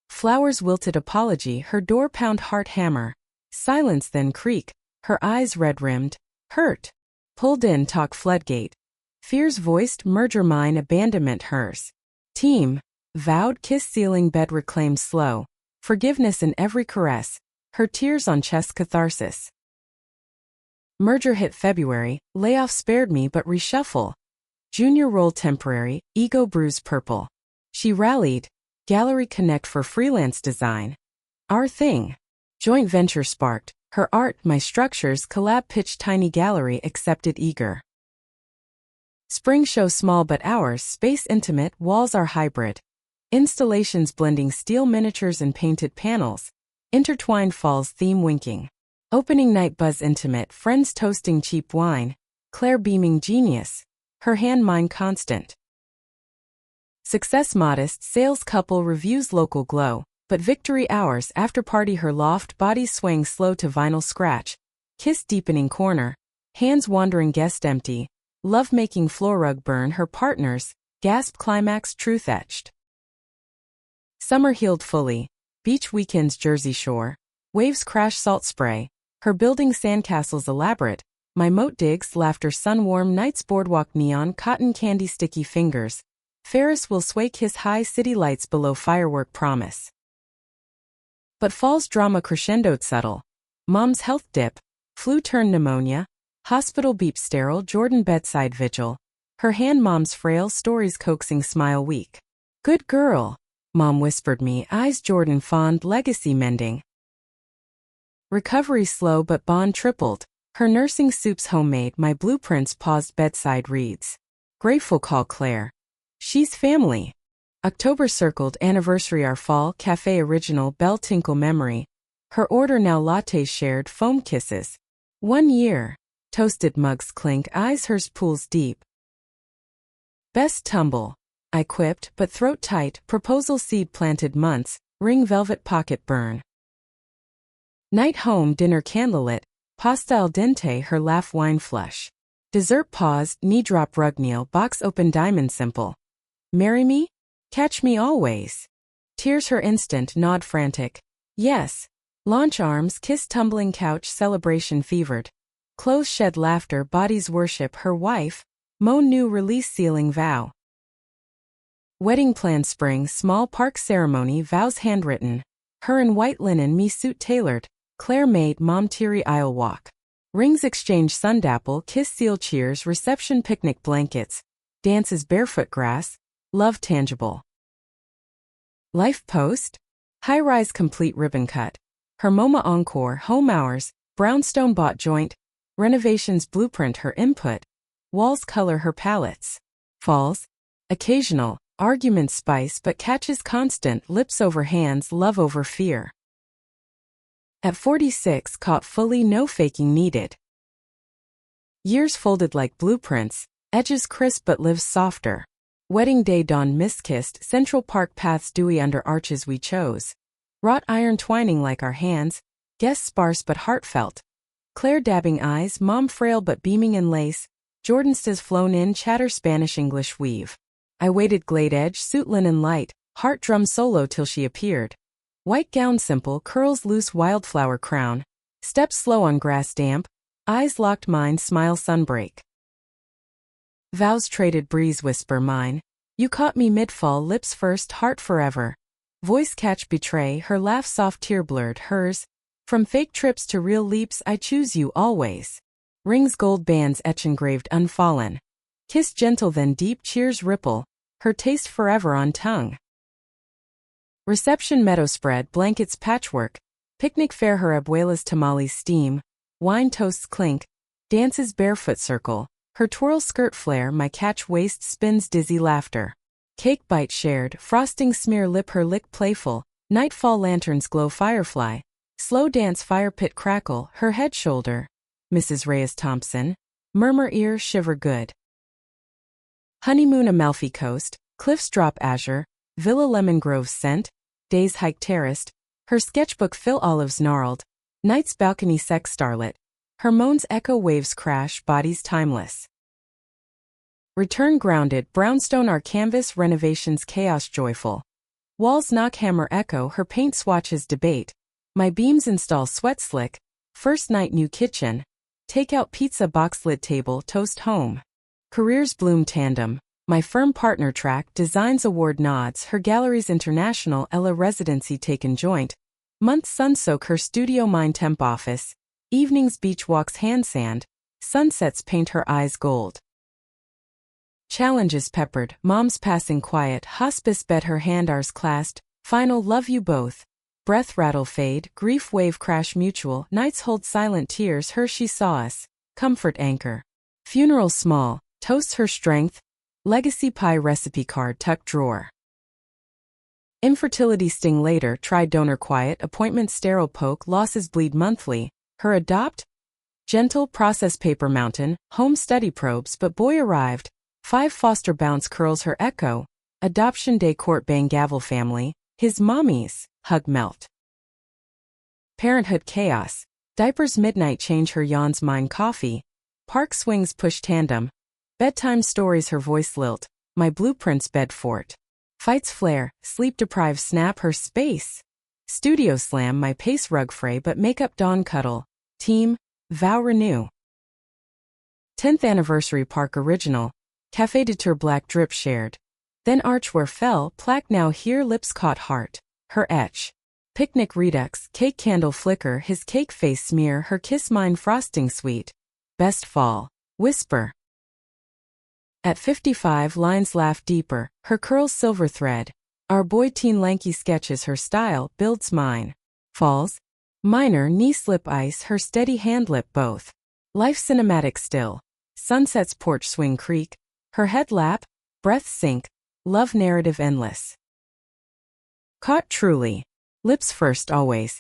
Flowers wilted, apology, her door pound, heart hammer. Silence, then creak. Her eyes red-rimmed. Hurt. Pulled in, talk floodgate. Fears voiced, merger mine, abandonment hers. Team. Vowed, kiss ceiling, bed reclaimed slow. Forgiveness in every caress. Her tears on chest, catharsis. Merger hit February, layoff spared me but reshuffle. Junior role temporary, ego bruised purple. She rallied. Gallery connect for freelance design. Our thing. Joint venture sparked. Her art, my structures, collab pitched, tiny gallery accepted eager. Spring show small but ours, space intimate, walls are hybrid. Installations blending steel miniatures and painted panels. Intertwined falls theme winking. Opening night buzz intimate, friends toasting cheap wine. Claire beaming genius. Her hand mine constant. Success modest, sales couple reviews local glow. But victory hours, after party, her loft, body swaying slow to vinyl scratch. Kiss deepening corner. Hands wandering, guest empty. Love making floor rug burn, her partners. Gasp climax, truth etched. Summer healed fully. Beach weekends, Jersey Shore. Waves crash, salt spray. Her building sandcastles elaborate. My moat digs, laughter, sun warm nights, boardwalk neon, cotton candy, sticky fingers. Ferris will sway, kiss high, city lights below, firework promise. But fall's drama crescendoed subtle. Mom's health dip. Flu turned pneumonia. Hospital beep, sterile, Jordan bedside vigil. Her hand, mom's frail, stories coaxing, smile weak. Good girl. Mom whispered me, eyes Jordan fond, legacy mending. Recovery slow but bond tripled. Her nursing soups homemade, my blueprints paused, bedside reads. Grateful, call Claire. She's family. October circled, anniversary, our fall, cafe original, bell tinkle memory. Her order now, lattes shared, foam kisses. 1 year. Toasted mugs clink, eyes hers pools deep. Best tumble. I quipped, but throat tight, proposal seed planted months, ring velvet pocket burn. Night home, dinner candlelit, pasta al dente, her laugh wine flush. Dessert paused, knee drop rug kneel, box open diamond simple. Marry me? Catch me always. Tears her instant, nod frantic. Yes. Launch arms, kiss tumbling couch, celebration fevered. Clothes shed laughter, bodies worship, her wife. Moan new release sealing vow. Wedding plan spring, small park ceremony, vows handwritten. Her in white linen, me suit tailored. Claire maid, mom teary aisle walk. Rings exchange, sundapple, kiss seal cheers, reception picnic blankets. Dances barefoot grass. Love tangible. Life post. High-rise complete ribbon cut. Her MoMA encore, home hours, brownstone bought joint. Renovations blueprint, her input. Walls color, her palettes. Falls. Occasional. Argument spice but catches constant, lips over hands, love over fear. At 46, caught fully, no faking needed. Years folded like blueprints, edges crisp but lives softer. Wedding day dawn miskissed, Central Park paths dewy under arches we chose. Wrought iron twining like our hands, guests sparse but heartfelt. Claire dabbing eyes, mom frail but beaming in lace. Jordan stays flown in, chatter Spanish English weave. I waited, glade edge, suit linen light, heart drum solo till she appeared. White gown simple, curls loose, wildflower crown. Steps slow on grass damp, eyes locked, mine smile sunbreak. Vows traded, breeze whisper mine. You caught me mid-fall, lips first, heart forever. Voice catch betray, her laugh soft tear blurred, hers. From fake trips to real leaps, I choose you always. Rings gold bands etch engraved unfallen. Kiss gentle then deep, cheers ripple, her taste forever on tongue. Reception meadow spread, blankets patchwork, picnic fare, her abuela's tamales steam, wine toasts clink, dances barefoot circle, her twirl skirt flare, my catch waist spins dizzy laughter. Cake bite shared, frosting smear lip, her lick playful, nightfall lanterns glow firefly, slow dance fire pit crackle, her head shoulder. Mrs. Reyes Thompson, murmur ear shiver good. Honeymoon Amalfi Coast, cliffs drop azure, villa lemon grove scent, days hike terraced, her sketchbook fill olives gnarled, night's balcony sex starlet, her moans echo waves crash bodies timeless. Return grounded, brownstone our canvas renovations chaos joyful. Walls knock hammer echo, her paint swatches debate, my beams install sweat slick, first night new kitchen, take out pizza box lid table toast home. Careers bloom tandem, my firm partner track designs award nods, her galleries international Ella residency taken joint, month sun soak, her studio mind temp office, evenings beach walks hand sand, sunsets paint her eyes gold. Challenges peppered, mom's passing quiet, hospice bed, her hand ours clasped, final love you both, breath rattle fade, grief wave crash mutual, nights hold silent tears, her she saw us, comfort anchor. Funeral small, toasts her strength, legacy pie recipe card tucked drawer. Infertility sting later, try donor quiet, appointment sterile poke, losses bleed monthly, her adopt, gentle process paper mountain, home study probes but boy arrived, 5 foster bounce curls, her echo, adoption day court bang gavel family, his mommies, hug melt. Parenthood chaos, diapers midnight change, her yawns mine coffee, park swings push tandem, bedtime stories, her voice lilt, my blueprints bed fort. Fights flare, sleep deprived snap, her space. Studio slam, my pace rug fray but makeup dawn cuddle, team, vow renew. 10th anniversary park original, Café de Tour black drip shared. Then arch where fell, plaque now here lips caught heart, her etch. Picnic redux, cake candle flicker, his cake face smear, her kiss mine frosting sweet. Best fall, whisper. At 55 lines laugh deeper, her curls silver thread. Our boy teen lanky sketches, her style builds mine. Falls, minor knee slip ice, her steady hand lip both. Life cinematic still. Sunsets porch swing creak, her head lap, breath sink, love narrative endless. Caught truly. Lips first always,